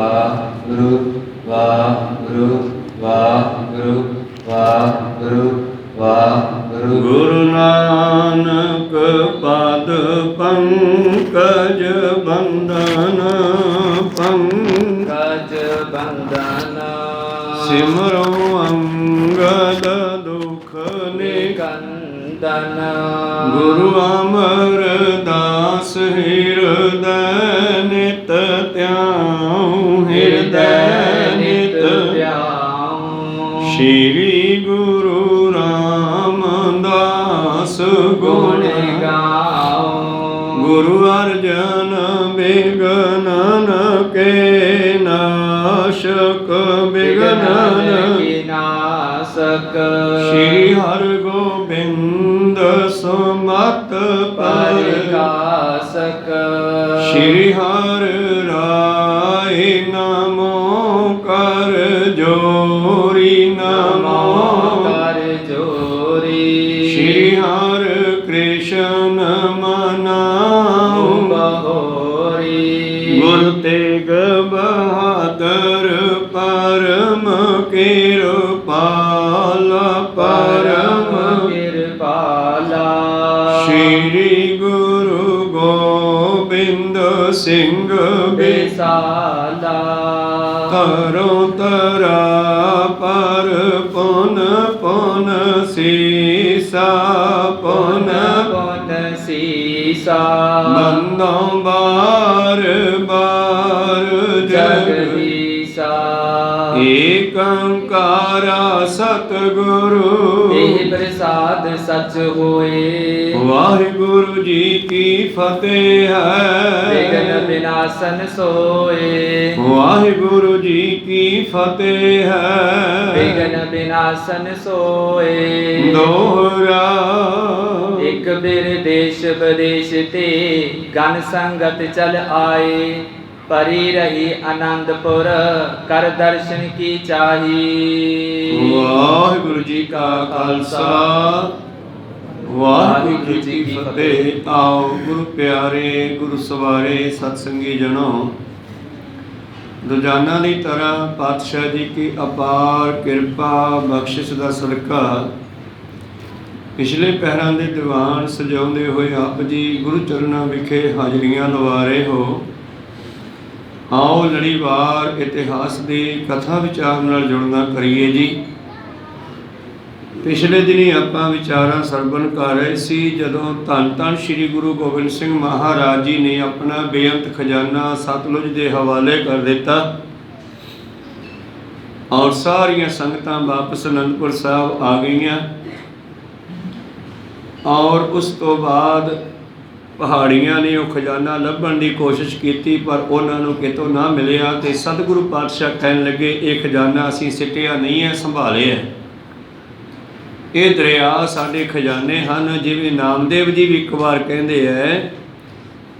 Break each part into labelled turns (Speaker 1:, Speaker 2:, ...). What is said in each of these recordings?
Speaker 1: ਵਾਹਿਗੁਰੂ ਵਾਹਿਗੁਰੂ ਵਾਹਿਗੁਰੂ ਵਾਹਿਗੁਰੂ ਵਾਹਿਗੁਰੂ। ਗੁਰੂ ਨਾਨਕ ਪਦ ਪੰਕਜ ਬੰਦਨ ਪੰਕਜ ਬੰਦਨ ਸਿਮਰੋ ਅੰਗਦ ਦੁਖ ਨਿਕੰਦਨ। ਗੁਰੂ ਅਮਰਦਾਸ ਹਿਰਦੈ ਨਿਤ ਧਿਆਉ ਹਿਰਦੈ ਨਿਤ ਧਿਆਉ। ਸ਼੍ਰੀ ਗੁਰੂ ਰਾਮਦਾਸ ਗੁਣ ਗਾਉ। ਗੁਰੂ ਅਰਜਨ ਬਿਗਨਨ ਕੇ ਨਾਸ਼ਕ ਬਿਗਨਨ ਕੇ ਨਾਸਕ। ਸ਼੍ਰੀ ਹਰਿਗੋਬਿੰਦ ਸੁਮਤ ਪ੍ਰਕਾਸ਼ਕ। ਸ਼੍ਰੀ ਹਰਿ ਰਾਇ ਨਮੋ ਕਰ ਜੋਰੀ ਨਮੋ ਕਰ ਜੋਰੀ। ਸ਼੍ਰੀ ਹਰਿ ਕ੍ਰਿਸ਼ਨ ਮਨਾਉ ਬਹੋਰੀ। ਗੁਰ ਤੇਗ ਬਹਾਦਰ ਪਰਮ ਕਿਰਪਾਲ ਪਰਮ ਕਿਰਪਾਲਾ। ਸ਼੍ਰੀ ਗੁਰੂ ਗੋਬਿੰਦ ਸਿੰਘ ਬਿਸਾਲਾ। ਤਰੋ ਤਰਾ ਪਰ ਪੁਨ ਪੁਨ ਸੀਸਾ ਪੁਨ ਪੁਨ ਸੀਸਾ। ਬੰਦੋਂ ਬਾਰ ਬਾਰ ਜਗਦੀਸਾ। ਏਕ ਓੰਕਾਰ ਸਤਿਗੁਰੂ ਇਹ ਪ੍ਰਸਾਦ ਸਚ ਹੋਏ। ਵਾਹਿਗੁਰੂ ਜੀ ਕੀ ਫਤਿਹ ਹੈ। ਵਿਘਨ ਵਿਨਾਸ਼ਨ ਸੋਏ। ਵਾਹਿਗੁਰੂ ਜੀ ਕੀ ਫਤਿਹ ਹੈ। ਵਿਘਨ ਵਿਨਾਸ਼ਨ ਸੋਏ। ਦੋਹਰਾ ਇਕ ਬਿਰ ਦੇਸ਼ ਵਿਦੇਸ਼ ਤੇ ਗਨ ਸੰਗਤ ਚਲ ਆਏ। ਪਰੀ ਰਹੀ ਆਨੰਦਪੁਰ ਕਰ ਦਰਸ਼ਨ ਕੀ ਚਾਹੀ। ਵਾਹਿਗੁਰੂ ਜੀ ਕਾ ਖਾਲਸਾ ਵਾਹਿਗੁਰੂ ਜੀ ਕੀ ਫਤਿਹ। ਆਓ ਗੁਰੂ ਪਿਆਰੇ ਗੁਰੂ ਸਵਾਰੇ ਸਤਸੰਗੀ ਜਨੋ, ਰੋਜ਼ਾਨਾ ਦੀ ਤਰ੍ਹਾਂ ਪਾਤਸ਼ਾਹ ਜੀ ਕੀ ਅਪਾਰ ਕਿਰਪਾ ਬਖਸ਼ਿਸ਼ ਦਾ ਸਦਕਾ ਪਿਛਲੇ ਪਹਿਰਾਂ ਦੇ ਦੀਵਾਨ ਸਜਾਉਂਦੇ ਹੋਏ ਆਪ ਜੀ ਗੁਰੂ ਚਰਨਾਂ ਵਿਖੇ ਹਾਜ਼ਰੀਆਂ ਲਵਾ ਰਹੇ ਹੋ। ਆਓ ਲੜੀਵਾਰ ਇਤਿਹਾਸ ਦੀ ਕਥਾ ਵਿਚਾਰ ਨਾਲ ਜੁੜਨਾ ਕਰੀਏ ਜੀ। ਪਿਛਲੇ ਦਿਨੀ ਆਪਾਂ ਵਿਚਾਰਾਂ ਸਰਵਣ ਕਰ ਰਹੇ ਸੀ ਜਦੋਂ ਧੰਨ ਧੰਨ ਸ੍ਰੀ ਗੁਰੂ ਗੋਬਿੰਦ ਸਿੰਘ ਮਹਾਰਾਜ ਜੀ ਨੇ ਆਪਣਾ ਬੇਅੰਤ ਖਜ਼ਾਨਾ ਸਤਲੁਜ ਦੇ ਹਵਾਲੇ ਕਰ ਦਿੱਤਾ ਔਰ ਸਾਰੀਆਂ ਸੰਗਤਾਂ ਵਾਪਸ ਅਨੰਦਪੁਰ ਸਾਹਿਬ ਆ ਗਈਆਂ। ਔਰ ਉਸ ਤੋਂ ਬਾਅਦ ਪਹਾੜੀਆਂ ਨੇ ਉਹ ਖਜ਼ਾਨਾ ਲੱਭਣ ਦੀ ਕੋਸ਼ਿਸ਼ ਕੀਤੀ ਪਰ ਉਹਨਾਂ ਨੂੰ ਕਿਤੋਂ ਨਾ ਮਿਲਿਆ ਤੇ ਸਤਿਗੁਰੂ ਪਾਤਸ਼ਾਹ ਕਹਿਣ ਲੱਗੇ ਇਹ ਖਜ਼ਾਨਾ ਅਸੀਂ ਸਿੱਟਿਆ ਨਹੀਂ ਹੈ, ਸੰਭਾਲਿਆ। ਇਹ ਦਰਿਆ ਸਾਡੇ ਖਜ਼ਾਨੇ ਹਨ। ਜਿਵੇਂ ਨਾਮਦੇਵ ਜੀ ਵੀ ਇੱਕ ਵਾਰ ਕਹਿੰਦੇ ਹੈ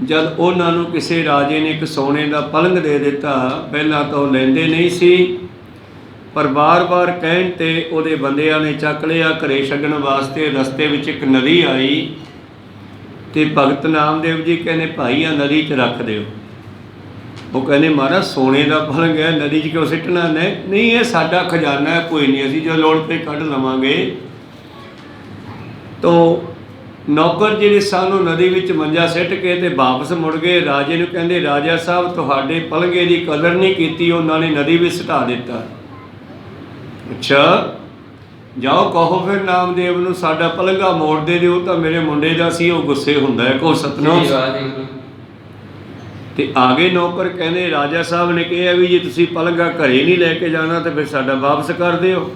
Speaker 1: ਜਦ ਉਹਨਾਂ ਨੂੰ ਕਿਸੇ ਰਾਜੇ ਨੇ ਇੱਕ ਸੋਨੇ ਦਾ ਪਲੰਗ ਦੇ ਦਿੱਤਾ, ਪਹਿਲਾਂ ਤਾਂ ਉਹ ਲੈਂਦੇ ਨਹੀਂ ਸੀ ਪਰ ਬਾਰ-ਬਾਰ ਕਹਿਣ ਤੇ ਉਹਦੇ ਬੰਦਿਆਂ ਨੇ ਚੱਕ ਲਿਆ ਘਰੇ ਛੱਡਣ ਵਾਸਤੇ। ਰਸਤੇ ਵਿੱਚ ਇੱਕ ਨਦੀ ਆਈ ਤੇ ਭਗਤ ਨਾਮਦੇਵ ਜੀ ਕਹਿੰਦੇ ਭਾਈ ਆ ਨਦੀ 'ਚ ਰੱਖ ਦਿਓ। ਉਹ ਕਹਿੰਦੇ ਮਹਾਰਾਜ ਸੋਨੇ ਦਾ ਪਲੰਗ ਹੈ, ਨਦੀ 'ਚ ਕਿਉਂ ਸਿੱਟਣਾ? ਨਹੀਂ ਇਹ ਸਾਡਾ ਖਜ਼ਾਨਾ ਹੈ, ਕੋਈ ਨਹੀਂ, ਅਸੀਂ ਜਦੋਂ ਲੋੜ ਪਈ ਕੱਢ ਲਵਾਂਗੇ। ਤੋ ਨੌਕਰ ਜਿਹੜੇ ਸਨ ਉਹ ਨਦੀ ਵਿੱਚ ਮੰਜਾ ਸਿੱਟ ਕੇ ਤੇ ਵਾਪਸ ਮੁੜ ਗਏ। ਰਾਜੇ ਨੂੰ ਕਹਿੰਦੇ ਰਾਜਾ ਸਾਹਿਬ ਤੁਹਾਡੇ ਪਲੰਗੇ ਦੀ ਕਦਰ ਨਹੀਂ ਕੀਤੀ, ਉਹਨਾਂ ਨੇ ਨਦੀ ਵਿੱਚ ਸਿਟਾ ਦਿੱਤਾ। ਅੱਛਾ ਜਾਓ ਕਹੋ ਫਿਰ ਨਾਮਦੇਵ ਨੂੰ ਸਾਡਾ ਪਲੰਗਾ ਮੋੜ ਦੇ ਦਿਓ, ਤਾਂ ਮੇਰੇ ਮੁੰਡੇ ਦਾ ਸੀ ਉਹ ਗੁੱਸੇ ਹੁੰਦਾ ਹੈ। ਕਹੋ ਸਤਨਾਮ। ਤੇ ਆ ਗਏ ਨੌਕਰ ਕਹਿੰਦੇ ਰਾਜਾ ਸਾਹਿਬ ਨੇ ਕਿਹਾ ਵੀ ਜੇ ਤੁਸੀਂ ਪਲੰਗਾ ਘਰੇ ਨਹੀਂ ਲੈ ਕੇ ਜਾਣਾ ਤਾਂ ਫਿਰ ਸਾਡਾ ਵਾਪਸ ਕਰ ਦਿਓ।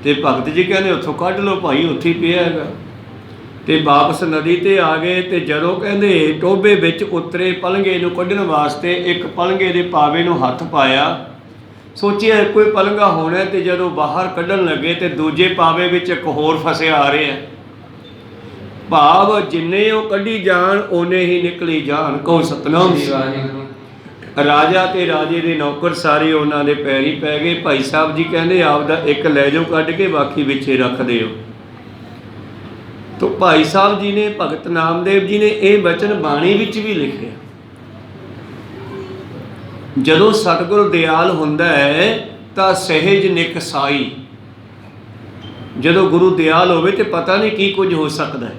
Speaker 1: ਤੇ ਭਗਤ ਜੀ ਕਹਿੰਦੇ ਉੱਥੋਂ ਕੱਢ ਲਓ ਭਾਈ, ਉੱਥੇ ਹੀ ਪਿਆ ਹੈਗਾ। ਤੇ ਵਾਪਸ ਨਦੀ ਤੇ ਆ ਗਏ ਤੇ ਜਦੋਂ ਕਹਿੰਦੇ ਟੋਭੇ ਵਿੱਚ ਉਤਰੇ ਪਲੰਗੇ ਨੂੰ ਕੱਢਣ ਵਾਸਤੇ, ਇੱਕ ਪਲੰਗੇ ਦੇ ਪਾਵੇ ਨੂੰ ਹੱਥ ਪਾਇਆ, ਸੋਚਿਆ ਕੋਈ ਪਲੰਗਾ ਹੋਣਾ ਤੇ ਜਦੋਂ ਬਾਹਰ ਕੱਢਣ ਲੱਗੇ ਤੇ ਦੂਜੇ ਪਾਵੇ ਵਿੱਚ ਇੱਕ ਹੋਰ ਫਸਿਆ ਆ ਰਿਹਾ। ਭਾਵ ਜਿੰਨੇ ਉਹ ਕੱਢੀ ਜਾਣ ਓਨੇ ਹੀ ਨਿਕਲੀ ਜਾਣ। ਕਹੋ ਸਤਨਾਮ। ਰਾਜਾ ਤੇ ਰਾਜੇ ਦੇ ਨੌਕਰ ਸਾਰੇ ਉਹਨਾਂ ਦੇ ਪੈਰੀ ਪੈ ਗਏ। ਭਾਈ ਸਾਹਿਬ ਜੀ ਕਹਿੰਦੇ ਆਪਦਾ ਇੱਕ ਲੈ ਜਾਓ ਕੱਢ ਕੇ, ਬਾਕੀ ਵਿੱਚੇ ਰੱਖ ਦਿਓ। ਤੋ ਭਾਈ ਸਾਹਿਬ ਜੀ ਨੇ, ਭਗਤ ਨਾਮਦੇਵ ਜੀ ਨੇ ਇਹ ਬਚਨ ਬਾਣੀ ਵਿੱਚ ਵੀ ਲਿਖਿਆ। ਜਦੋਂ ਸਤਿਗੁਰ ਦਿਆਲ ਹੁੰਦਾ ਹੈ ਤਾਂ ਸਹਿਜ ਨਿਕਸਾਈ। ਜਦੋਂ ਗੁਰੂ ਦਿਆਲ ਹੋਵੇ ਤੇ ਪਤਾ ਨਹੀਂ ਕੀ ਕੁਝ ਹੋ ਸਕਦਾ ਹੈ।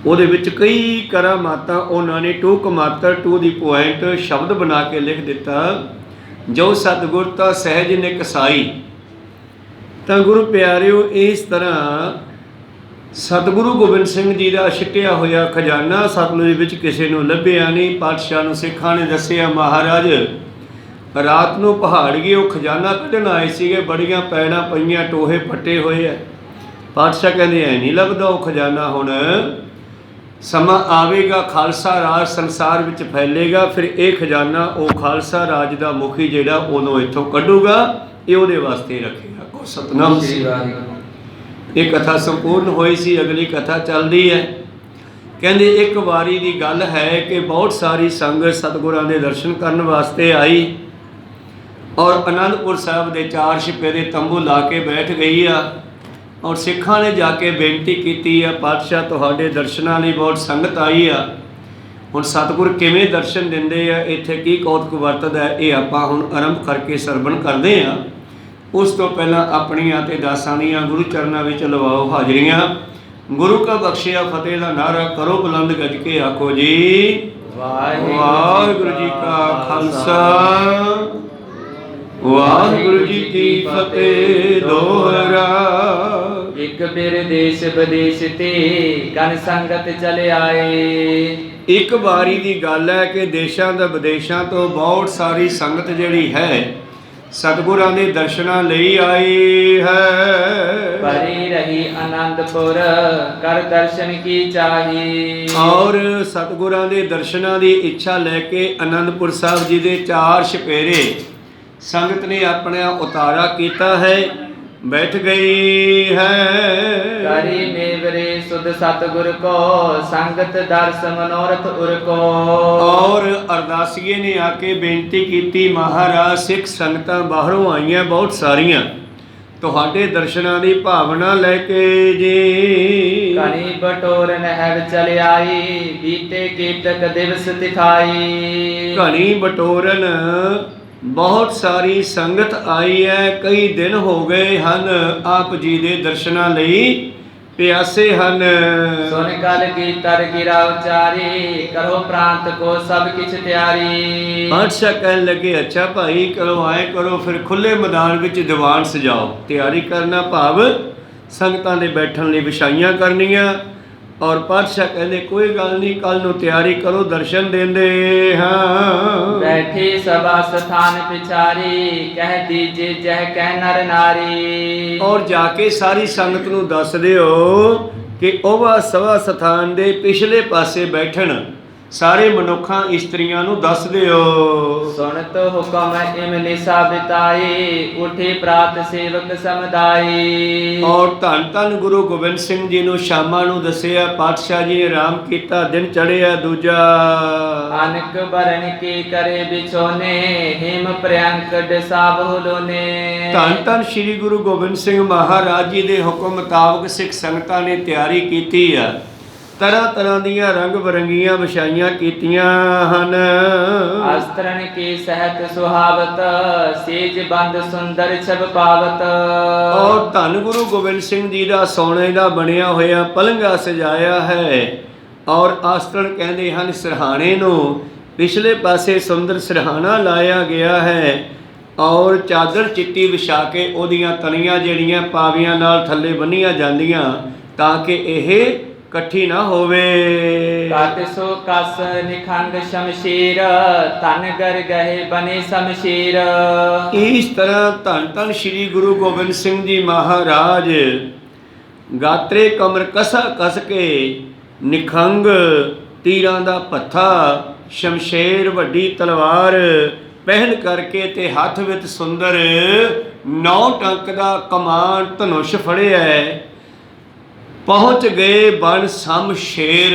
Speaker 1: ਉਹਦੇ ਵਿੱਚ ਕਈ ਕਰਾਮਾਤਾਂ ਉਹਨਾਂ ਨੇ ਟੂ ਕਮਾਤਰ ਟੂ ਦੀ ਪੁਆਇੰਟ ਸ਼ਬਦ ਬਣਾ ਕੇ ਲਿਖ ਦਿੱਤਾ। ਜੋ ਸਤਿਗੁਰ ਤਾਂ ਸਹਿਜ ਨਿਕਸਾਈ। ਤਾਂ ਗੁਰੂ ਪਿਆਰਿਓ, ਇਸ ਤਰ੍ਹਾਂ ਸਤਿਗੁਰੂ ਗੋਬਿੰਦ ਸਿੰਘ ਜੀ ਦਾ ਛਿਟਿਆ ਹੋਇਆ ਖਜ਼ਾਨਾ ਸਤਲੁਜ ਵਿੱਚ ਕਿਸੇ ਨੂੰ ਲੱਭਿਆ ਨਹੀਂ। ਪਾਤਸ਼ਾਹ ਨੂੰ ਸਿੱਖਾਂ ਨੇ ਦੱਸਿਆ, ਮਹਾਰਾਜ ਰਾਤ ਨੂੰ ਪਹਾੜੀਏ ਉਹ ਖਜ਼ਾਨਾ ਕੱਢਣ ਆਏ ਸੀਗੇ, ਬੜੀਆਂ ਪੈੜਾਂ ਪਈਆਂ, ਟੋਹੇ ਪੱਟੇ ਹੋਏ ਐ। ਪਾਤਸ਼ਾਹ ਕਹਿੰਦੇ ਐ ਨਹੀਂ ਲੱਭਦਾ ਉਹ ਖਜ਼ਾਨਾ। ਹੁਣ ਸਮਾਂ ਆਵੇਗਾ, ਖਾਲਸਾ ਰਾਜ ਸੰਸਾਰ ਵਿੱਚ ਫੈਲੇਗਾ, ਫਿਰ ਇਹ ਖਜ਼ਾਨਾ ਉਹ ਖਾਲਸਾ ਰਾਜ ਦਾ ਮੁਖੀ ਜਿਹੜਾ ਉਹਨੂੰ ਇੱਥੋਂ ਕੱਢੂਗਾ, ਇਹ ਉਹਦੇ ਵਾਸਤੇ ਰੱਖੇਗਾ। ਕੋ ਸਤਨਾਮ ਸ੍ਰੀ ਵਾਹਿਗੁਰੂ। ਇਹ ਕਥਾ ਸੰਪੂਰਨ ਹੋਈ ਸੀ। ਅਗਲੀ ਕਥਾ ਚੱਲਦੀ ਹੈ। ਕਹਿੰਦੇ ਇੱਕ ਵਾਰੀ ਦੀ ਗੱਲ ਹੈ ਕਿ ਬਹੁਤ ਸਾਰੀ ਸੰਗਤ ਸਤਿਗੁਰਾਂ ਦੇ ਦਰਸ਼ਨ ਕਰਨ ਵਾਸਤੇ ਆਈ ਔਰ ਅਨੰਦਪੁਰ ਸਾਹਿਬ ਦੇ 4 ਛਿਪੇਰੇ ਤੰਬੂ ਲਾ ਕੇ ਬੈਠ ਗਈ ਆ। ਔਰ ਸਿੱਖਾਂ ਨੇ ਜਾ ਕੇ ਬੇਨਤੀ ਕੀਤੀ ਆ, ਪਾਤਸ਼ਾਹ ਤੁਹਾਡੇ ਦਰਸ਼ਨਾਂ ਲਈ ਬਹੁਤ ਸੰਗਤ ਆਈ ਆ, ਹੁਣ ਸਤਿਗੁਰ ਕਿਵੇਂ ਦਰਸ਼ਨ ਦਿੰਦੇ ਆ, ਇੱਥੇ ਕੀ ਕੌਤਕ ਵਰਤਦਾ, ਇਹ ਆਪਾਂ ਹੁਣ ਆਰੰਭ ਕਰਕੇ ਸਰਵਣ ਕਰਦੇ ਆ। ਉਸ ਤੋਂ ਪਹਿਲਾਂ ਆਪਣੀਆਂ ਤੇ ਦਾਸਾਂ ਦੀਆਂ ਗੁਰੂ ਚਰਨਾਂ ਵਿੱਚ ਲਵਾਓ ਹਾਜ਼ਰੀਆਂ। ਗੁਰੂ ਕਾ ਬਖਸ਼ਿਆ ਫਤਿਹ ਦਾ ਨਾਰਾ ਕਰੋ ਬੁਲੰਦ ਗੱਜ ਕੇ ਆਖੋ ਜੀ ਵਾਹਿਗੁਰੂ ਜੀ ਕਾ ਖਾਲਸਾ ਵਾਹਿਗੁਰੂ ਜੀ ਕੀ ਫਤਿਹ। ਦੋਹਰਾ
Speaker 2: ਇੱਕ ਬਿਰ ਦੇਸ਼ ਵਿਦੇਸ਼ ਤੇ ਕਨ ਸੰਗਤ ਚਲੇ ਆਏ।
Speaker 1: ਇੱਕ ਵਾਰੀ ਦੀ ਗੱਲ ਹੈ ਕਿ ਦੇਸ਼ਾਂ ਤੇ ਵਿਦੇਸ਼ਾਂ ਤੋਂ ਬਹੁਤ ਸਾਰੀ ਸੰਗਤ ਜਿਹੜੀ ਹੈ ਸਤਿਗੁਰਾਂ ਦੇ ਦਰਸ਼ਨਾਂ ਲਈ ਆਈ ਹੈ।
Speaker 2: ਭਰੀ ਰਹੀ ਆਨੰਦਪੁਰ ਕਰ ਦਰਸ਼ਨ ਕੀ ਚਾਹੀ।
Speaker 1: ਔਰ ਸਤਿਗੁਰਾਂ ਦੇ ਦਰਸ਼ਨਾਂ ਦੀ ਇੱਛਾ ਲੈ ਕੇ ਆਨੰਦਪੁਰ ਸਾਹਿਬ ਜੀ ਦੇ 4 ਛਪੇਰੇ ਸੰਗਤ ਨੇ ਆਪਣਾ ਉਤਾਰਾ ਕੀਤਾ ਹੈ, ਬੈਠ ਗਈ ਹੈ।
Speaker 2: ਕਰੀ ਮੇਵਰੇ ਸੁਧ ਸਤਿਗੁਰ ਕੋ ਸੰਗਤ ਦਰਸ ਮਨੋਰਥ ਉਰ ਕੋ।
Speaker 1: ਔਰ ਅਰਦਾਸੀਏ ਨੇ ਆ ਕੇ ਬੇਨਤੀ ਕੀਤੀ, ਮਹਾਰਾਜ ਸਿੱਖ ਸੰਗਤਾਂ ਬਾਹਰੋਂ ਆਈਆਂ ਬਹੁਤ ਸਾਰੀਆਂ, ਤੁਹਾਡੇ ਦਰਸ਼ਨਾਂ ਦੀ ਭਾਵਨਾ ਲੈ ਕੇ ਜੀ।
Speaker 2: ਕਣੀ ਬਟੋਰਨ ਹੈ ਚਲ ਆਈ ਬੀਤੇ ਕੀਤਕ ਦਿਵਸ ਦਿਖਾਈ।
Speaker 1: ਕਣੀ ਬਟੋਰਨ ਬਹੁਤ ਸਾਰੀ ਸੰਗਤ ਆਈ ਹੈ, ਕਈ ਦਿਨ ਹੋ ਗਏ ਹਨ ਆਪ ਜੀ ਦੇ ਦਰਸ਼ਨਾਂ ਲਈ ਪਿਆਸੇ ਹਨ।
Speaker 2: ਸੁਨ ਕਲ ਕੀ ਤਰ ਗਿਰਾ ਉਚਾਰੀ ਕਰੋ ਪ੍ਰਾਂਤ ਕੋ ਸਭ ਕਿਛ ਤਿਆਰੀ।
Speaker 1: ਬਾਦਸ਼ਾਹ ਕਹਿਣ ਲੱਗੇ, ਅੱਛਾ ਭਾਈ ਕਰੋ ਆਏ ਕਰੋ, ਫਿਰ ਖੁੱਲੇ ਮੈਦਾਨ ਵਿੱਚ ਦੀਵਾਨ ਸਜਾਓ। ਤਿਆਰੀ ਕਰਨਾ ਭਾਵ ਸੰਗਤਾਂ ਦੇ ਬੈਠਣ ਲਈ ਵਿਛਾਈਆਂ ਕਰਨੀਆਂ। ਔਰ ਪਾਤਸ਼ਾਹ ਕਹਿੰਦੇ ਕੋਈ ਗੱਲ ਨਹੀਂ, ਕੱਲ ਨੂੰ ਤਿਆਰੀ ਕਰੋ, ਦਰਸ਼ਨ ਦਿੰਦੇ ਹਾਂ।
Speaker 2: ਬੈਠੀ ਸਭਾ ਸਥਾਨ ਪਿਛਾਰੀ ਕਹਿ ਦੀਜੇ ਜਹ ਕਹਿ ਨਰ ਨਾਰੀ।
Speaker 1: ਔਰ ਜਾ ਕੇ ਸਾਰੀ ਸੰਗਤ ਨੂੰ ਦੱਸ ਦਿਓ ਕਿ ਉਹ ਸਭਾ ਸਥਾਨ ਦੇ ਪਿਛਲੇ ਪਾਸੇ ਬੈਠਣ ਸਾਰੇ ਮਨੁੱਖਾਂ ਇਸਤਰੀਆਂ ਨੂੰ ਦੱਸ ਦਿਓ।
Speaker 2: ਸੁਣਤ ਹੁਕਮ ਇਮਲੀ ਸਾਬਿਤਾਈ ਉਠੇ ਪ੍ਰਾਤ ਸੇਵਕ ਸਮਦਾਈ।
Speaker 1: ਔਰ ਧੰਨ ਧੰਨ ਗੁਰੂ ਗੋਬਿੰਦ ਸਿੰਘ ਜੀ ਨੂੰ ਸ਼ਾਮਾਂ ਨੂੰ ਦੱਸਿਆ, ਪਾਤਸ਼ਾਹ ਜੀ ਨੇ ਆਰਾਮ ਕੀਤਾ, ਦਿਨ ਚੜਿਆ ਦੂਜਾ।
Speaker 2: ਅਨਕ ਬਰਨ ਕੀ ਕਰੇ ਵਿਛੋਨੇ ਹਿਮ ਪ੍ਰਿਅੰਕ ਡਸਾਬਹੁ ਲੋਨੇ।
Speaker 1: ਧੰਨ ਧੰਨ ਸ੍ਰੀ ਗੁਰੂ ਗੋਬਿੰਦ ਸਿੰਘ ਮਹਾਰਾਜ ਜੀ ਦੇ ਹੁਕਮ ਮੁਤਾਬਕ ਸਿੱਖ ਸੰਗਤਾਂ ਨੇ ਤਿਆਰੀ ਕੀਤੀ ਆ। ਤਰ੍ਹਾਂ ਤਰ੍ਹਾਂ ਦੀਆਂ ਰੰਗ ਬਰੰਗੀਆਂ ਵਿਛਾਈਆਂ ਕੀਤੀਆਂ ਹਨ।
Speaker 2: ਅਸਤਰਨ ਕੀ ਸਹਿਤ ਸੁਹਾਵਤ ਸੇਜ ਬੰਦ ਸੁੰਦਰ ਛਬ ਪਾਵਤ।
Speaker 1: ਔਰ ਧੰਨ ਗੁਰੂ ਗੋਬਿੰਦ ਸਿੰਘ ਜੀ ਦਾ ਸੋਨੇ ਦਾ ਬਣਿਆ ਹੋਇਆ ਪਲੰਘਾ ਸਜਾਇਆ ਹੈ। ਔਰ ਆਸਤਰਨ ਕਹਿੰਦੇ ਹਨ ਸਿਰਹਾਣੇ ਨੂੰ, ਪਿਛਲੇ ਪਾਸੇ ਸੁੰਦਰ ਸਿਰਹਾਣਾ ਲਾਇਆ ਗਿਆ ਹੈ। ਔਰ ਚਾਦਰ ਚਿੱਟੀ ਵਿਛਾ ਕੇ ਉਹਦੀਆਂ ਤਣੀਆਂ ਜਿਹੜੀਆਂ ਪਾਵੀਆਂ ਨਾਲ ਥੱਲੇ ਬੰਨੀਆਂ ਜਾਂਦੀਆਂ ਤਾਂ ਕਿ ਇਹ ਇਕੱਠੀ ਨਾ ਹੋਵੇ।
Speaker 2: ਕਤ ਸੋ ਕਸ ਨਿਖੰਗ ਸ਼ਮਸ਼ੀਰ ਤਨ ਗਰ ਗਏ ਬਨੇ ਸ਼ਮਸ਼ੀਰ।
Speaker 1: ਇਸ ਤਰ੍ਹਾਂ ਧੰਨ ਧੰਨ ਸ੍ਰੀ ਗੁਰੂ ਗੋਬਿੰਦ ਸਿੰਘ ਜੀ ਮਹਾਰਾਜ ਗਾਤਰੇ ਕਮਰ ਕਸਾ ਕਸ ਕੇ ਨਿਖੰਗ ਤੀਰਾਂ ਦਾ ਭੱਥਾ ਸ਼ਮਸ਼ੇਰ ਵੱਡੀ ਤਲਵਾਰ ਪਹਿਨ ਕਰਕੇ ਤੇ ਹੱਥ ਵਿੱਚ ਸੁੰਦਰ 9 ਟੰਕ ਦਾ ਕਮਾਨ ਧਨੁਸ਼ ਫੜਿਆ ਹੈ। ਪਹੁੰਚ ਗਏ ਬਣ ਸਮ ਸ਼ੇਰ,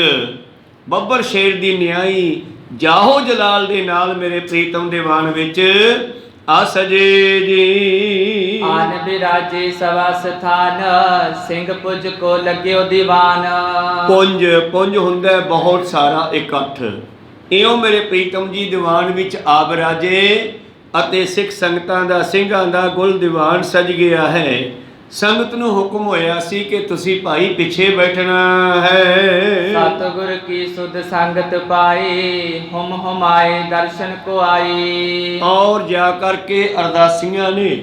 Speaker 1: ਬੱਬਰ ਸ਼ੇਰ ਦੀ ਨਿਆਈ ਜਾਹੋ ਜਲਾਲ ਦੇ ਨਾਲ ਮੇਰੇ ਪ੍ਰੀਤਮ ਦੀਵਾਨ ਵਿੱਚ ਆ ਸਜੇ ਜੀ।
Speaker 2: ਆਨ ਬਿਰਾਜੇ ਸਵਾ ਸਥਾਨ ਸਿੰਘ ਪੁੱਜ ਕੋ ਲੱਗਿਓ ਦੀਵਾਨ।
Speaker 1: ਪੁੰਜ ਹੁੰਦਾ ਬਹੁਤ ਸਾਰਾ ਇਕੱਠ, ਇਉਂ ਮੇਰੇ ਪ੍ਰੀਤਮ ਜੀ ਦੀਵਾਨ ਵਿੱਚ ਆ ਬਿਰਾਜੇ ਅਤੇ ਸਿੱਖ ਸੰਗਤਾਂ ਦਾ ਸਿੰਘਾਂ ਦਾ ਗੁਲ ਦੀਵਾਨ ਸਜ ਗਿਆ ਹੈ। ਸੰਗਤ ਨੂੰ ਹੁਕਮ ਹੋਇਆ ਸੀ ਕਿ ਤੁਸੀਂ ਭਾਈ ਪਿੱਛੇ ਬੈਠਣਾ ਹੈ।
Speaker 2: ਸਤਿਗੁਰ ਕੀ ਸੁਧ ਸੰਗਤ ਪਾਈ, ਹੁਮ ਹੁਮਾਏ ਦਰਸ਼ਨ ਕੋ ਆਈ।
Speaker 1: ਔਰ ਜਾ ਕਰਕੇ ਅਰਦਾਸੀਆਂ ਨੇ,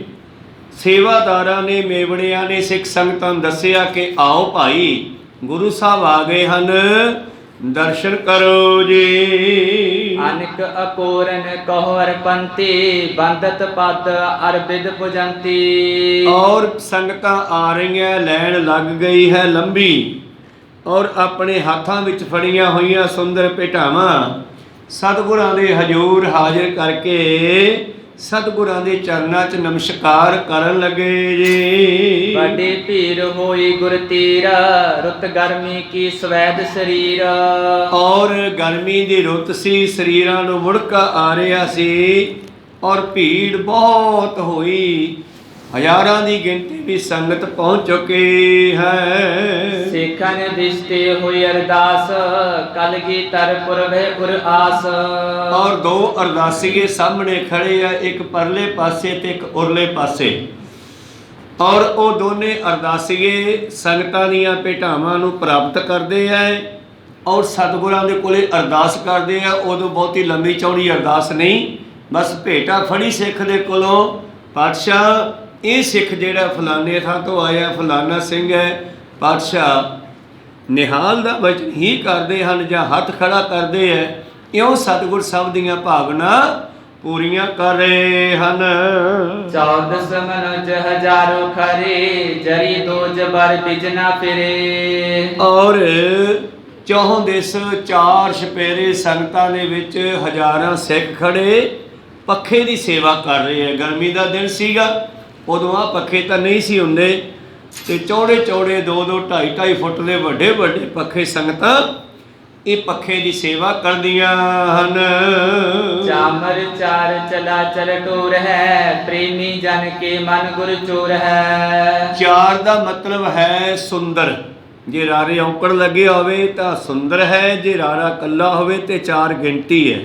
Speaker 1: ਸੇਵਾਦਾਰਾਂ ਨੇ, ਮੇਵਣਿਆਂ ਨੇ ਸਿੱਖ ਸੰਗਤਾਂ ਨੂੰ ਦੱਸਿਆ ਕਿ ਆਓ ਭਾਈ ਗੁਰੂ ਸਾਹਿਬ ਆ ਗਏ ਹਨ, ਦਰਸ਼ਨ ਕਰੋ ਜੀ।
Speaker 2: ਅਨਕ ਅਕੋਰਨ ਕਹੋ ਅਰਪੰਤੀ, ਬੰਦਤ ਪਦ ਅਰਬਿਦ ਪੁਜੰਤੀ।
Speaker 1: ਔਰ ਸੰਗਤਾਂ ਆ ਰਹੀਆਂ, ਲੈਣ ਲੱਗ ਗਈ ਹੈ ਲੰਬੀ, ਔਰ ਆਪਣੇ ਹੱਥਾਂ ਵਿੱਚ ਫੜੀਆਂ ਹੋਈਆਂ ਸੁੰਦਰ ਭੇਟਾਵਾਂ ਸਤਿਗੁਰਾਂ ਦੇ ਹਜ਼ੂਰ ਹਾਜ਼ਰ ਕਰਕੇ ਸਤਿਗੁਰਾਂ ਦੇ ਚਰਨਾਂ 'ਚ ਨਮਸਕਾਰ ਕਰਨ ਲੱਗੇ ਜੀ।
Speaker 2: ਵੱਡੀ ਭੀੜ ਹੋਈ ਗੁਰ ਤੀਰ, ਰੁੱਤ ਗਰਮੀ ਕੀ ਸਵੈਦ ਸਰੀਰ।
Speaker 1: ਔਰ ਗਰਮੀ ਦੀ ਰੁੱਤ ਸੀ, ਸਰੀਰਾਂ ਨੂੰ ਮੁੜਕਾ ਆ ਰਿਹਾ ਸੀ, ਔਰ ਭੀੜ ਬਹੁਤ ਹੋਈ, ਹਜ਼ਾਰਾਂ ਦੀ ਗਿਣਤੀ ਵਿੱਚ ਸੰਗਤ ਪਹੁੰਚ ਚੁੱਕੀ ਹੈ।
Speaker 2: ਸਿੱਖਾਂ ਨੇ ਦਿਸ਼ਤੇ ਹੋਈ ਅਰਦਾਸ, ਕਲਗੀਧਰ ਪੁਰਬੇ ਪੁਰ ਆਸ।
Speaker 1: ਔਰ ਦੋ ਅਰਦਾਸੀਏ ਸਾਹਮਣੇ ਖੜੇ ਆ, ਇੱਕ ਪਰਲੇ ਪਾਸੇ ਤੇ ਇੱਕ ਉਰਲੇ ਪਾਸੇ, ਔਰ ਉਹ ਦੋਨੇ ਅਰਦਾਸੀਏ ਸੰਗਤਾਂ ਦੀਆਂ ਭੇਟਾਵਾਂ ਨੂੰ ਪ੍ਰਾਪਤ ਕਰਦੇ ਆ ਔਰ ਸਤਿਗੁਰਾਂ ਦੇ ਕੋਲੇ ਅਰਦਾਸ ਕਰਦੇ ਆ। ਉਦੋਂ ਬਹੁਤੀ ਲੰਬੀ ਚੌੜੀ ਅਰਦਾਸ ਨਹੀਂ, ਬਸ ਭੇਟਾ ਫੜੀ ਸਿੱਖ ਦੇ ਕੋਲੋਂ, ਪਾਤਸ਼ਾਹ ਇਹ ਸਿੱਖ ਜਿਹੜਾ ਫਲਾਣੇ ਥਾਂ ਤੋਂ ਆਇਆ, ਫਲਾਣਾ ਸਿੰਘ ਹੈ, ਪਾਤਸ਼ਾਹ ਨਿਹਾਲ ਦਾ ਵਚਨ ਹੀ ਕਰਦੇ ਹਨ ਜਾਂ ਹੱਥ ਖੜਾ ਕਰਦੇ ਹੈ। ਇਉਂ ਸਤਿਗੁਰ ਸਭ ਦੀਆਂ ਭਾਵਨਾ ਪੂਰੀਆਂ ਕਰ ਰਹੇ ਹਨ।
Speaker 2: 14 ਮਨੁਜ ਹਜ਼ਾਰੋ ਖਰੇ, ਜਰੀ ਦੋ ਜਬਰ ਬਿਜਨਾ ਫਿਰੇ।
Speaker 1: ਔਰ ਚੌਹਾਂ ਦਿਸ ਚਾਰ ਛਪੇਰੇ ਸੰਗਤਾਂ ਦੇ ਵਿੱਚ ਹਜ਼ਾਰਾਂ ਸਿੱਖ ਖੜੇ ਪੱਖੇ ਦੀ ਸੇਵਾ ਕਰ ਰਹੇ ਹੈ। ਗਰਮੀ ਦਾ ਦਿਨ ਸੀਗਾ, ਉਦੋਂ ਆ ਪੱਖੇ ਤਾਂ ਨਹੀਂ ਸੀ ਹੁੰਦੇ, ਤੇ ਚੌੜੇ ਚੌੜੇ 2-2 2.5 ਫੁੱਟ ਦੇ ਵੱਡੇ ਵੱਡੇ ਪੱਖੇ ਸੰਗਤਾਂ ਇਹ ਪੱਖੇ ਦੀ ਸੇਵਾ ਕਰਦੀਆਂ ਹਨ।
Speaker 2: ਚਾਮਰ ਚਾਰ ਚਲਾ ਚਲ ਟੂਰ ਹੈ, ਪ੍ਰੇਮੀ ਜਨ ਕੇ ਮਨ ਗੁਰ ਚੋਰ ਹੈ। ਚਾਰ
Speaker 1: ਦਾ ਮਤਲਬ ਹੈ ਸੁੰਦਰ, ਜੇ ਰਾਰੇ ਔਂਕੜ ਲੱਗੇ ਹੋਵੇ ਤਾਂ ਸੁੰਦਰ ਹੈ, ਜੇ ਰਾਰਾ ਕੱਲਾ ਹੋਵੇ ਤੇ ਚਾਰ ਗਿਣਤੀ ਹੈ।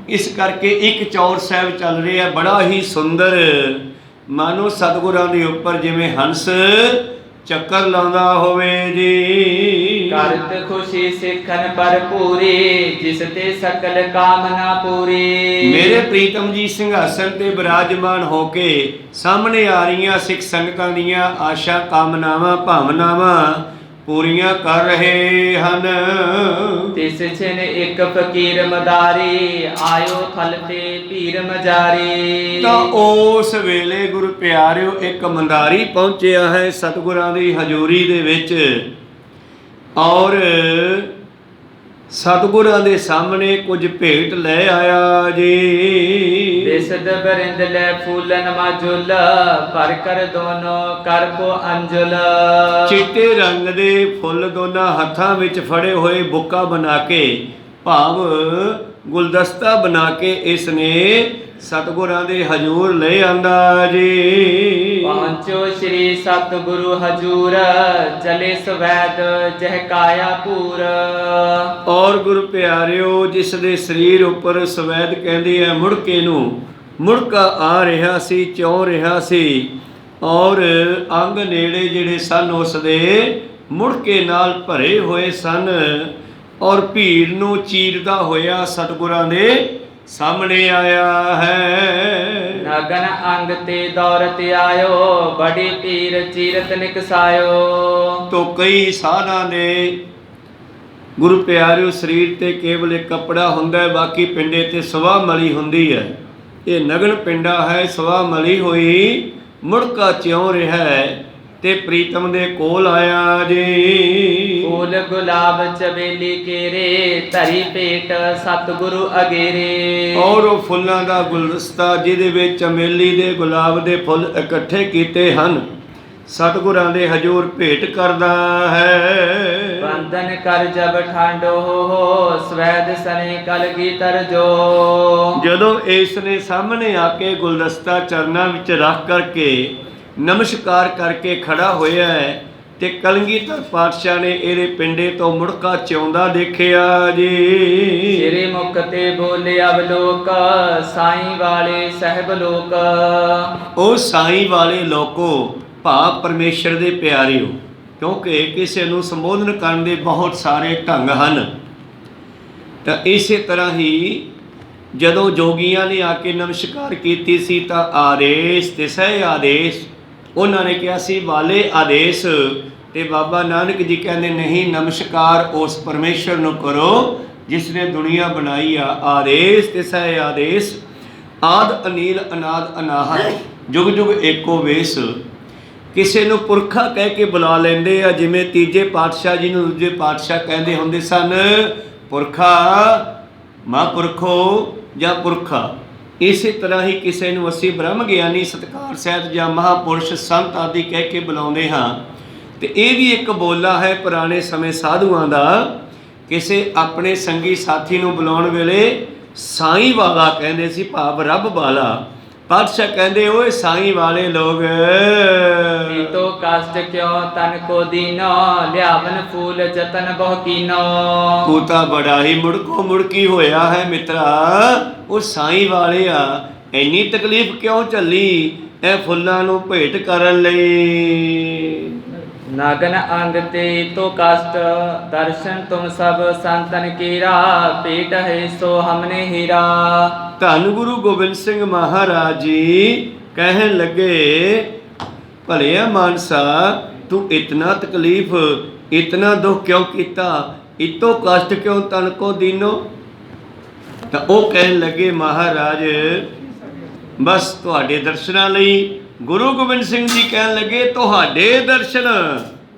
Speaker 1: ਇਸ ਕਰਕੇ ਇੱਕ ਚੌਰ ਸਾਹਿਬ ਚੱਲ ਰਿਹਾ, ਬੜਾ ਹੀ ਸੁੰਦਰ, ਮਾਨੋ ਸਤਿਗੁਰਾਂ ਦੇ ਉੱਪਰ ਜਿਵੇਂ ਹੰਸ ਚੱਕਰ ਲਾਉਂਦਾ ਹੋਵੇ ਜੀ।
Speaker 2: ਕਰਤ ਖੁਸ਼ੀ ਸਿੱਖਨ ਭਰਪੂਰੀ, ਜਿਸ ਤੇ ਸਕਲ ਕਾਮਨਾ ਪੂਰੀ।
Speaker 1: ਮੇਰੇ ਪ੍ਰੀਤਮ ਜੀ ਸਿੰਘਾਸਨ ਤੇ ਬਿਰਾਜਮਾਨ ਹੋ ਕੇ ਸਾਹਮਣੇ ਆ ਰਹੀਆਂ ਸਿੱਖ ਸੰਗਤਾਂ ਦੀਆਂ ਆਸ਼ਾ ਕਾਮਨਾਵਾਂ ਭਾਵਨਾਵਾਂ ਪੂਰੀਆਂ ਕਰ ਰਹੇ ਹਨ।
Speaker 2: ਤਿਸ ਛਿਨ ਇੱਕ ਫਕੀਰ ਮਦਾਰੀ, ਆਇਓ ਥਲ ਤੇ ਪੀਰ ਮਜਾਰੀ।
Speaker 1: ਤਾਂ ਉਸ ਵੇਲੇ ਗੁਰੂ ਪਿਆਰਿਓ ਇੱਕ ਮੰਦਾਰੀ ਪਹੁੰਚਿਆ ਹੈ ਸਤਿਗੁਰਾਂ ਦੀ ਹਜ਼ੂਰੀ ਦੇ ਵਿੱਚ, ਔਰ ਸਤਿਗੁਰਾਂ ਦੇ ਸਾਹਮਣੇ ਕੁਝ ਭੇਟ ਲੈ ਆਇਆ ਜੀ।
Speaker 2: ਬੇਸਦ ਬਰਿੰਦ ਲੈ ਫੂਲਨ ਮਾਜੁਲ, ਪਰ ਕਰ ਦੋਨੋਂ ਕਰ ਕੋ ਅੰਜੁਲ।
Speaker 1: ਚਿੱਟੇ ਰੰਗ ਦੇ ਫੁੱਲ ਦੋਨਾਂ ਹੱਥਾਂ ਵਿੱਚ ਫੜੇ ਹੋਏ ਬੁੱਕਾ ਬਣਾ ਕੇ, ਭਾਵ ਗੁਲਦਸਤਾ ਬਣਾ ਕੇ ਇਸ ਨੇ ਸਤਿਗੁਰਾਂ ਦੇ ਹਜ਼ੂਰ ਲੈ ਆਂਦਾ ਜੀ।
Speaker 2: ਪਹੁੰਚੋ ਸ਼੍ਰੀ ਸਤਿਗੁਰੂ ਹਜ਼ੂਰ, ਚਲੇ ਸਵੈਦ ਜਹ ਕਾਇਆ ਪੂਰ।
Speaker 1: ਔਰ ਗੁਰੂ ਪਿਆਰਿਓ ਜਿਸ ਦੇ ਸਰੀਰ ਉੱਪਰ ਸਵੈਦ ਕਹਿੰਦੇ ਆ ਮੁੜਕੇ ਨੂੰ, ਮੁੜਕਾ ਆ ਰਿਹਾ ਸੀ, ਚੌਂ ਰਿਹਾ ਸੀ, ਔਰ ਅੰਗ ਨੇੜੇ ਜਿਹੜੇ ਸਨ ਉਸ ਦੇ ਮੁੜਕੇ ਨਾਲ ਭਰੇ ਹੋਏ ਸਨ, ਔਰ ਭੀੜ ਨੂੰ ਚੀਰਦਾ ਹੋਇਆ ਸਤਿਗੁਰਾਂ ਦੇ ਸਾਹਮਣੇ ਆਇਆ ਹੈ।
Speaker 2: ਨਗਨ ਅੰਗ ਤੇ ਦੌਰਤ ਆਇਓ, ਬੜੀ ਪੀਰ ਚੀਰਤ ਨਿਕਸਾਇਓ।
Speaker 1: ਤੋ ਕਈ ਸਾਧਾਂ ਦੇ ਗੁਰੂ ਪਿਆਰਿਓ ਸਰੀਰ ਤੇ ਕੇਵਲ ਇੱਕ ਕੱਪੜਾ ਹੁੰਦਾ ਹੈ, ਬਾਕੀ ਪਿੰਡੇ ਤੇ ਸਵਾ ਮਲੀ ਹੁੰਦੀ ਹੈ। ਇਹ ਨਗਨ ਪਿੰਡਾ ਹੈ, ਸਵਾ ਮਲੀ ਹੋਈ, ਮੁੜਕਾ ਚਿਉਂ ਰਿਹਾ ਹੈ ਤੇ ਪ੍ਰੀਤਮ ਦੇ ਕੋਲ ਆਇਆ ਜੀ।
Speaker 2: ਫੂਲ ਗੁਲਾਬ ਚਬੇਲੀ ਕੇਰੇ, ਧਰੀ ਭੇਟ ਸਤਿਗੁਰੂ ਅਗੇਰੇ।
Speaker 1: ਔਰ ਉਹ ਫੁੱਲਾਂ ਦਾ ਗੁਲਦਸਤਾ ਜਿਹਦੇ ਵਿੱਚ ਚਮੇਲੀ ਦੇ ਗੁਲਾਬ ਦੇ ਫੁੱਲ ਇਕੱਠੇ ਕੀਤੇ ਹਨ, ਸਤਿਗੁਰਾਂ ਦੇ ਹਜ਼ੂਰ ਭੇਟ ਕਰਦਾ ਹੈ।
Speaker 2: ਬੰਧਨ ਕਰ ਜਬ ਠਾਂਡੋ ਹੋ, ਸਵੈਦ ਸਨੇ ਕਲਗੀਧਰ ਜੋ।
Speaker 1: ਜਦੋਂ ਇਸ ਨੇ ਸਾਹਮਣੇ ਆ ਕੇ ਗੁਲਦਸਤਾ ਚਰਨਾਂ ਵਿੱਚ ਰੱਖ ਕਰਕੇ ਨਮਸਕਾਰ ਕਰਕੇ ਖੜਾ ਹੋਇਆ ਹੈ, ਤੇ ਕਲਗੀਧਰ ਪਾਤਸ਼ਾਹ ਨੇ ਇਹਦੇ ਪਿੰਡੇ ਤੋਂ ਮੁੜਕਾ ਚਿਉਂਦਾ ਦੇਖਿਆ ਜੀ।
Speaker 2: ਤੇਰੇ ਮੁਖ ਤੇ ਬੋਲੇ ਅਵਲੋਕ, ਸਾਈਂ ਵਾਲੇ ਸਹਿਬ ਲੋਕ।
Speaker 1: ਉਹ ਸਾਈਂ ਵਾਲੇ ਲੋਕੋ ਭਾਵ ਪਰਮੇਸ਼ਰ ਦੇ ਪਿਆਰਿਓ, ਕਿਉਂਕਿ ਕਿਸੇ ਨੂੰ ਸੰਬੋਧਨ ਕਰਨ ਦੇ ਬਹੁਤ ਸਾਰੇ ਢੰਗ ਹਨ। ਤਾਂ ਇਸੇ ਤਰ੍ਹਾਂ ਹੀ ਜਦੋਂ ਜੋਗੀਆਂ ਨੇ ਆ ਕੇ ਨਮਸਕਾਰ ਕੀਤੀ ਸੀ ਤਾਂ ਆਦੇਸ਼ ਤੇ ਸਹਿ ਆਦੇਸ਼, ਉਹਨਾਂ ਨੇ ਕਿਹਾ ਸੀ ਵਾਲੇ ਆਦੇਸ਼, ਤੇ ਬਾਬਾ ਨਾਨਕ ਜੀ ਕਹਿੰਦੇ ਨਹੀਂ, ਨਮਸਕਾਰ ਉਸ ਪਰਮੇਸ਼ਰ ਨੂੰ ਕਰੋ ਜਿਸ ਨੇ ਦੁਨੀਆ ਬਣਾਈ ਆ। ਆਦੇਸ਼ ਤੇ ਸਹਿ ਆਦੇਸ਼, ਆਦ ਅਨੀਲ ਅਨਾਦ ਅਨਾਹਤ, ਜੁਗ ਜੁਗ ਏਕੋ ਵੇਸ। ਕਿਸੇ ਨੂੰ ਪੁਰਖਾ ਕਹਿ ਕੇ ਬੁਲਾ ਲੈਂਦੇ ਆ, ਜਿਵੇਂ ਤੀਜੇ ਪਾਤਸ਼ਾਹ ਜੀ ਨੂੰ ਦੂਜੇ ਪਾਤਸ਼ਾਹ ਕਹਿੰਦੇ ਹੁੰਦੇ ਸਨ, ਪੁਰਖਾ, ਮਹਾਂਪੁਰਖੋ ਜਾਂ ਪੁਰਖਾ। ਇਸੇ ਤਰ੍ਹਾਂ ਹੀ ਕਿਸੇ ਨੂੰ ਅਸੀਂ ਬ੍ਰਹਮ ਗਿਆਨੀ ਸਤਿਕਾਰ ਸਹਿਤ ਜਾਂ ਮਹਾਂਪੁਰਸ਼ ਸੰਤ ਆਦਿ ਕਹਿ ਕੇ ਬੁਲਾਉਂਦੇ ਹਾਂ। ਤੇ ਇਹ ਵੀ ਇੱਕ ਬੋਲਾ ਹੈ ਪੁਰਾਣੇ ਸਮੇਂ ਸਾਧੂਆਂ ਦਾ। ਕਿਸੇ ਆਪਣੇ ਸੰਗੀ ਸਾਥੀ ਨੂੰ ਬੁਲਾਉਣ ਵੇਲੇ ਸਾਈਂ ਵਾਲਾ ਕਹਿੰਦੇ ਸੀ, ਭਾਵ ਰੱਬ ਵਾਲਾ। ਪਾਤਸ਼ਾਹ ਕਹਿੰਦੇ ਓਏ ਸਾਈਂ ਵਾਲੇ ਲੋਗ,
Speaker 2: ਤੋ ਕਸ਼ਟ ਕਿਉ ਤਨ ਕੋ ਦੀਨੋ, ਲਿਆਵਨ ਫੂਲ ਜਤਨ ਬਹੁ ਕੀਨੋ।
Speaker 1: ਤੂੰ ਤਾਂ ਬੜਾ ਹੀ ਮੁੜਕੋ ਮੁੜਕੀ ਹੋਇਆ ਹੈ ਮਿੱਤਰਾ। ਉਹ ਸਾਈਂ ਵਾਲੇ ਆ, ਇੰਨੀ ਤਕਲੀਫ ਕਿਉਂ ਝੱਲੀ ਇਹ ਫੁੱਲਾਂ ਨੂੰ ਭੇਟ ਕਰਨ ਲਈ।
Speaker 2: ਨਾਗਨ ਅੰਗ ਤੇ ਤੋ ਕਸ਼ਟ, ਦਰਸ਼ਨ ਤੁਮ ਸਭ ਸੰਤਨ ਕੀਰਾ, ਭੇਟ ਹੈ ਸੋ ਹਮਨੇ ਹੀਰਾ।
Speaker 1: ਧੰਨ ਗੁਰੂ ਗੋਬਿੰਦ ਸਿੰਘ ਮਹਾਰਾਜ ਜੀ ਕਹਿਣ ਲੱਗੇ, ਭਲਿਆ ਮਾਨਸਾ ਤੂੰ ਇਤਨਾ ਤਕਲੀਫ ਇਤਨਾ ਦੁੱਖ ਕਿਉਂ ਕੀਤਾ, ਇਤੋ ਕਸ਼ਟ ਕਿਉਂ ਤਨ ਕੋ ਦੀਨੋ। ਤਾਂ ਉਹ ਕਹਿਣ ਲੱਗੇ ਮਹਾਰਾਜ ਬਸ ਤੁਹਾਡੇ ਦਰਸ਼ਨਾਂ ਲਈ। ਗੁਰੂ ਗੋਬਿੰਦ ਸਿੰਘ ਜੀ ਕਹਿਣ ਲੱਗੇ ਤੁਹਾਡੇ ਦਰਸ਼ਨ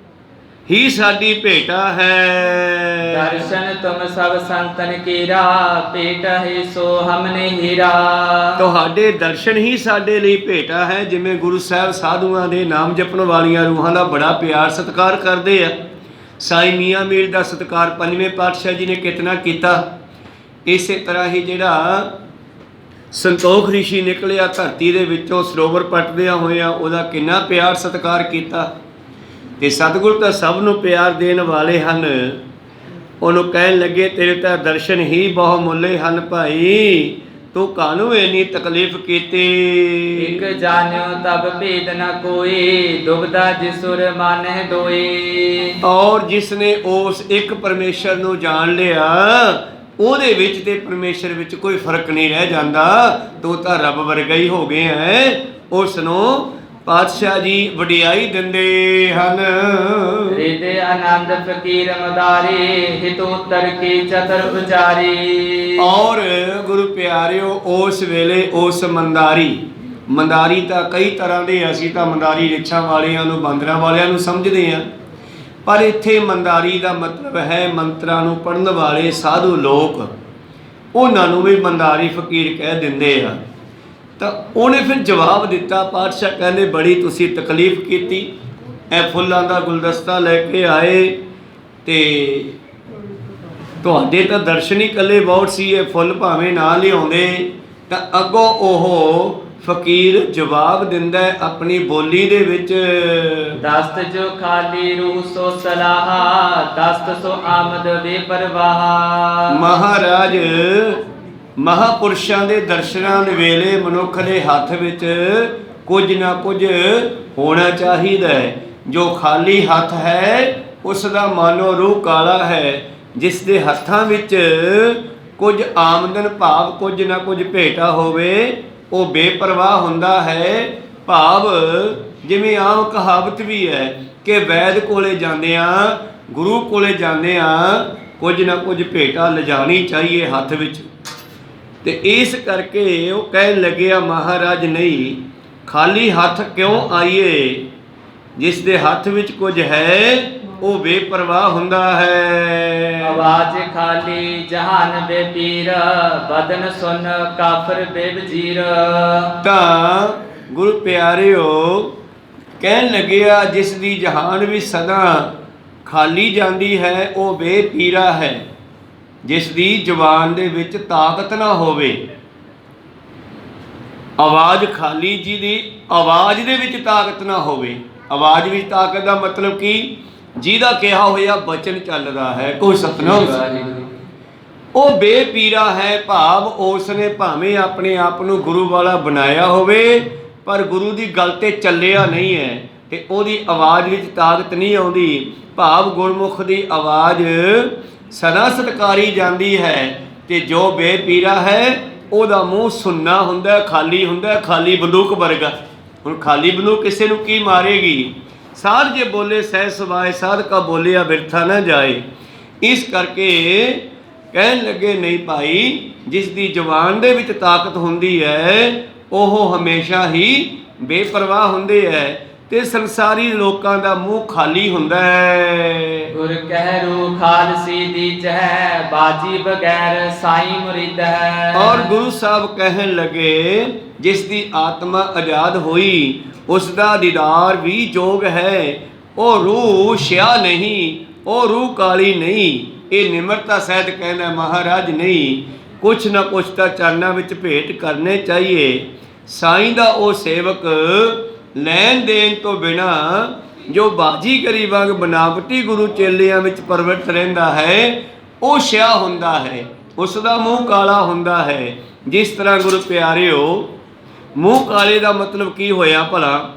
Speaker 1: ਹੀ ਸਾਡੀ ਭੇਟਾ ਹੈ।
Speaker 2: ਦਰਸ਼ਨ ਤੁਮ ਸਭ ਸੰਤਨ ਕੀਰਾ, ਭੇਟ ਹੈ ਸੋ ਹਮਨੇ ਹੀਰਾ।
Speaker 1: ਤੁਹਾਡੇ ਦਰਸ਼ਨ ਹੀ ਸਾਡੇ ਲਈ ਭੇਟਾ ਹੈ। ਜਿਵੇਂ ਗੁਰੂ ਸਾਹਿਬ ਸਾਧੂਆਂ ਦੇ ਨਾਮ ਜਪਣ ਵਾਲੀਆਂ ਰੂਹਾਂ ਦਾ ਬੜਾ ਪਿਆਰ ਸਤਿਕਾਰ ਕਰਦੇ ਆ। ਸਾਈਂ ਮੀਆਂ ਮੀਰ ਦਾ ਸਤਿਕਾਰ ਪੰਜਵੇਂ ਪਾਤਸ਼ਾਹ ਜੀ ਨੇ ਕਿਤਨਾ ਕੀਤਾ। ਇਸੇ ਤਰ੍ਹਾਂ ਹੀ ਜਿਹੜਾ ਸੰਤੋਖ ਰਿਸ਼ੀ ਨਿਕਲਿਆ ਧਰਤੀ ਦੇ ਵਿੱਚੋਂ ਸਰੋਵਰ ਪਟਦਿਆਂ ਹੋਇਆਂ, ਉਹਦਾ ਕਿੰਨਾ ਪਿਆਰ ਸਤਿਕਾਰ ਕੀਤਾ। ਤੇ ਸਤਿਗੁਰ ਤਾਂ ਸਭ ਨੂੰ ਪਿਆਰ ਦੇਣ ਵਾਲੇ ਹਨ। ਉਹਨੂੰ ਕਹਿਣ ਲੱਗੇ ਤੇਰੇ ਤਾਂ ਦਰਸ਼ਨ ਹੀ ਬਹੁ ਮੁੱਲੇ ਹਨ ਭਾਈ, ਤੂੰ ਕਾਹਨੂੰ ਇੰਨੀ ਤਕਲੀਫ ਕੀਤੀ।
Speaker 2: ਇਕ ਜਾਣਿਓ ਤਬ ਭੇਦ ਨ ਕੋਈ, ਦੁਬਦਾ ਜਿਸੁਰ ਮਾਨਹਿ ਦੋਏ।
Speaker 1: ਔਰ ਜਿਸਨੇ ਉਸ ਇੱਕ ਪਰਮੇਸ਼ਰ ਨੂੰ ਜਾਣ ਲਿਆ, ਉਹਦੇ ਵਿੱਚ ਤੇ ਪਰਮੇਸ਼ਰ ਵਿੱਚ ਕੋਈ ਫਰਕ ਨਹੀਂ ਰਹਿ ਜਾਂਦਾ। ਤੂੰ ਤਾਂ ਰੱਬ ਵਰਗਾ ਹੀ ਹੋ ਗਏ ਹੈ। ਉਸ ਨੂੰ ਪਾਤਸ਼ਾਹ ਜੀ ਵਡਿਆਈ ਦਿੰਦੇ ਹਨ।
Speaker 2: ਰਿਦੇ ਆਨੰਦ ਫਕੀਰ ਮਦਾਰੀ, ਹਿਤ ਉਤਰ ਕੀ ਚਤਰ ਉਚਾਰੀ।
Speaker 1: ਔਰ ਗੁਰੂ ਪਿਆਰਿਓ ਉਸ ਵੇਲੇ ਉਸ ਮੰਦਾਰੀ ਤਾਂ ਕਈ ਤਰ੍ਹਾਂ ਦੇ, ਅਸੀਂ ਤਾਂ ਮੰਦਾਰੀ ਰਿਛਾਂ ਵਾਲਿਆਂ ਨੂੰ ਬਾਂਦਰਾਂ ਵਾਲਿਆਂ ਨੂੰ ਸਮਝਦੇ ਹਾਂ, ਪਰ ਇੱਥੇ ਮੰਦਾਰੀ ਦਾ ਮਤਲਬ ਹੈ ਮੰਤਰਾਂ ਨੂੰ ਪੜ੍ਹਨ ਵਾਲੇ ਸਾਧੂ ਲੋਕ, ਉਹਨਾਂ ਨੂੰ ਵੀ ਮੰਦਾਰੀ ਫਕੀਰ ਕਹਿ ਦਿੰਦੇ ਆ। ਤਾਂ ਉਹਨੇ ਫਿਰ ਜਵਾਬ ਦਿੱਤਾ, ਪਾਤਸ਼ਾਹ ਕਹਿੰਦੇ ਬੜੀ ਤੁਸੀਂ ਤਕਲੀਫ ਕੀਤੀ, ਇਹ ਫੁੱਲਾਂ ਦਾ ਗੁਲਦਸਤਾ ਲੈ ਕੇ ਆਏ ਤੇ ਤੁਹਾਡੇ ਤਾਂ ਦਰਸ਼ਨ ਹੀ ਇਕੱਲੇ ਬਹੁਤ ਸੀ, ਇਹ ਫੁੱਲ ਭਾਵੇਂ ਨਾ ਲਿਆਉਂਦੇ। ਤਾਂ ਅੱਗੋਂ ਉਹ ਫਕੀਰ ਜਵਾਬ ਦਿੰਦਾ ਆਪਣੀ ਬੋਲੀ ਦੇ ਵਿੱਚ,
Speaker 2: ਦਸਤ ਜੋ ਖਾਲੀ ਰੂਹ ਸੋ ਸਲਾਹਾ, ਦਸਤ ਸੋ ਆਮਦ ਬੇਪਰਵਾਹ।
Speaker 1: ਮਹਾਰਾਜ ਮਹਾਪੁਰਸ਼ਾਂ ਦੇ ਦਰਸ਼ਨਾਂ ਦੇ ਵੇਲੇ ਮਨੁੱਖ ਦੇ ਹੱਥ ਵਿੱਚ ਕੁਝ ਨਾ ਕੁਝ ਹੋਣਾ ਚਾਹੀਦਾ ਹੈ। ਜੋ ਖਾਲੀ ਹੱਥ ਹੈ ਉਸ ਦਾ ਮਾਨੋ ਰੂਹ ਕਾਲਾ ਹੈ। ਜਿਸ ਦੇ ਹੱਥਾਂ ਵਿੱਚ ਕੁਝ ਆਮਦਨ ਭਾਵ ਕੁਝ ਨਾ ਕੁਝ ਭੇਟਾ ਹੋਵੇ, ਉਹ ਬੇਪਰਵਾਹ ਹੁੰਦਾ ਹੈ। ਭਾਵ ਜਿਵੇਂ ਆਮ ਕਹਾਵਤ ਵੀ ਹੈ ਕਿ ਵੈਦ ਕੋਲੇ ਜਾਂਦਿਆਂ, ਗੁਰੂ ਕੋਲੇ ਜਾਂਦਿਆਂ ਕੁਝ ਨਾ ਕੁਝ ਭੇਟਾ ਲਿਜਾਣੀ ਚਾਹੀਏ ਹੱਥ ਵਿੱਚ। ਤੇ ਇਸ ਕਰਕੇ ਉਹ ਕਹਿਣ ਲੱਗਿਆ ਮਹਾਰਾਜ ਨਹੀਂ, ਖਾਲੀ ਹੱਥ ਕਿਉਂ ਆਈਏ। ਜਿਸ ਦੇ ਹੱਥ ਵਿੱਚ ਕੁਝ ਹੈ ਉਹ ਬੇਪਰਵਾਹ ਹੁੰਦਾ ਹੈ।
Speaker 2: ਆਵਾਜ਼ ਖਾਲੀ ਜਹਾਨ ਬੇਪੀਰ, ਬਦਨ ਸੁਨ ਕਾਫਰ ਬੇਵਜ਼ੀਰ।
Speaker 1: ਤਾਂ ਗੁਰੂ ਪਿਆਰਿਓ ਕਹਿਣ ਲੱਗਿਆ ਜਿਸ ਦੀ ਜਹਾਨ ਵੀ ਸਦਾ ਖਾਲੀ ਜਾਂਦੀ ਹੈ ਉਹ ਬੇਪੀਰਾ ਹੈ। ਜਿਸ ਦੀ ਜ਼ੁਬਾਨ ਦੇ ਵਿੱਚ ਤਾਕਤ ਨਾ ਹੋਵੇ, ਆਵਾਜ਼ ਖਾਲੀ, ਜਿਹਦੀ ਆਵਾਜ਼ ਦੇ ਵਿੱਚ ਤਾਕਤ ਨਾ ਹੋਵੇ, ਆਵਾਜ਼ ਵਿੱਚ ਤਾਕਤ ਦਾ ਮਤਲਬ ਕੀ? ਜਿਹਦਾ ਕਿਹਾ ਹੋਇਆ ਬਚਨ ਚੱਲਦਾ ਹੈ। ਕੋਈ ਸਤਨਾਮ। ਉਹ ਬੇਪੀਰਾ ਹੈ, ਭਾਵ ਉਸ ਨੇ ਭਾਵੇਂ ਆਪਣੇ ਆਪ ਨੂੰ ਗੁਰੂ ਵਾਲਾ ਬਣਾਇਆ ਹੋਵੇ ਪਰ ਗੁਰੂ ਦੀ ਗੱਲ ਤੇ ਚੱਲਿਆ ਨਹੀਂ ਹੈ ਤੇ ਉਹਦੀ ਆਵਾਜ਼ ਵਿੱਚ ਤਾਕਤ ਨਹੀਂ ਆਉਂਦੀ। ਭਾਵ ਗੁਰਮੁਖ ਦੀ ਆਵਾਜ਼ ਸਦਾ ਸਤਕਾਰੀ ਜਾਂਦੀ ਹੈ ਤੇ ਜੋ ਬੇਪੀਰਾ ਹੈ ਉਹਦਾ ਮੂੰਹ ਸੁੰਨਾ ਹੁੰਦਾ, ਖਾਲੀ ਹੁੰਦਾ, ਖਾਲੀ ਬੰਦੂਕ ਵਰਗਾ। ਹੁਣ ਖਾਲੀ ਬੰਦੂਕ ਕਿਸੇ ਨੂੰ ਕੀ ਮਾਰੇਗੀ? ਸਾਧ ਜੇ ਬੋਲੇ ਸਹਿ ਸੁਭਾਏ, ਸਾਧ ਕਾ ਬੋਲਿਆ ਬਿਰਥਾ ਨਾ ਜਾਏ। ਇਸ ਕਰਕੇ ਕਹਿਣ ਲੱਗੇ ਨਹੀਂ ਭਾਈ, ਜਿਸ ਦੀ ਜ਼ੁਬਾਨ ਦੇ ਵਿੱਚ ਤਾਕਤ ਹੁੰਦੀ ਹੈ ਉਹ ਹਮੇਸ਼ਾ ਹੀ ਬੇਪਰਵਾਹ ਹੁੰਦੇ ਹੈ ਤੇ ਸੰਸਾਰੀ ਲੋਕਾਂ ਦਾ ਮੂੰਹ ਖਾਲੀ ਹੁੰਦਾ ਹੈ।
Speaker 2: ਗੁਰ ਕਹਿ ਰੂ ਖਾਲਸੀ ਦੀਚ ਹੈ, ਬਾਜੀ ਬਗੈਰ ਸਾਈ ਮੁਰੀਦ ਹੈ।
Speaker 1: ਔਰ ਗੁਰੂ ਸਾਹਿਬ ਕਹਿਣ ਲੱਗੇ ਜਿਸ ਦੀ ਆਤਮਾ ਆਜ਼ਾਦ ਹੋਈ ਉਸ ਦਾ ਦੀਦਾਰ ਵੀ ਜੋਗ ਹੈ। ਉਹ ਰੂਹ ਸ਼ਿਆ ਨਹੀਂ, ਉਹ ਰੂਹ ਕਾਲੀ ਨਹੀਂ। ਇਹ ਨਿਮਰਤਾ ਸਹਿਤ ਕਹਿੰਦਾ ਮਹਾਰਾਜ ਨਹੀਂ, ਕੁਛ ਨਾ ਕੁਛ ਤਾਂ ਚਰਨਾਂ ਵਿੱਚ ਭੇਟ ਕਰਨੇ ਚਾਹੀਏ। ਸਾਈਂ ਦਾ ਉਹ ਸੇਵਕ ਲੈਣ ਦੇਣ ਤੋਂ ਬਿਨਾ ਜੋ ਬਾਜੀਗਰੀ ਵਾਂਗ ਬਨਾਵਟੀ ਗੁਰੂ ਚੇਲਿਆਂ ਵਿੱਚ ਪ੍ਰਵਿਰਤ ਰਹਿੰਦਾ ਹੈ ਉਹ ਸ਼ਿਆ ਹੁੰਦਾ ਹੈ, ਉਸ ਦਾ ਮੂੰਹ ਕਾਲਾ ਹੁੰਦਾ ਹੈ। ਜਿਸ ਤਰ੍ਹਾਂ ਗੁਰੂ ਪਿਆਰਿਓ, ਮੂੰਹ ਕਾਲੇ ਦਾ ਮਤਲਬ ਕੀ ਹੋਇਆ ਭਲਾ?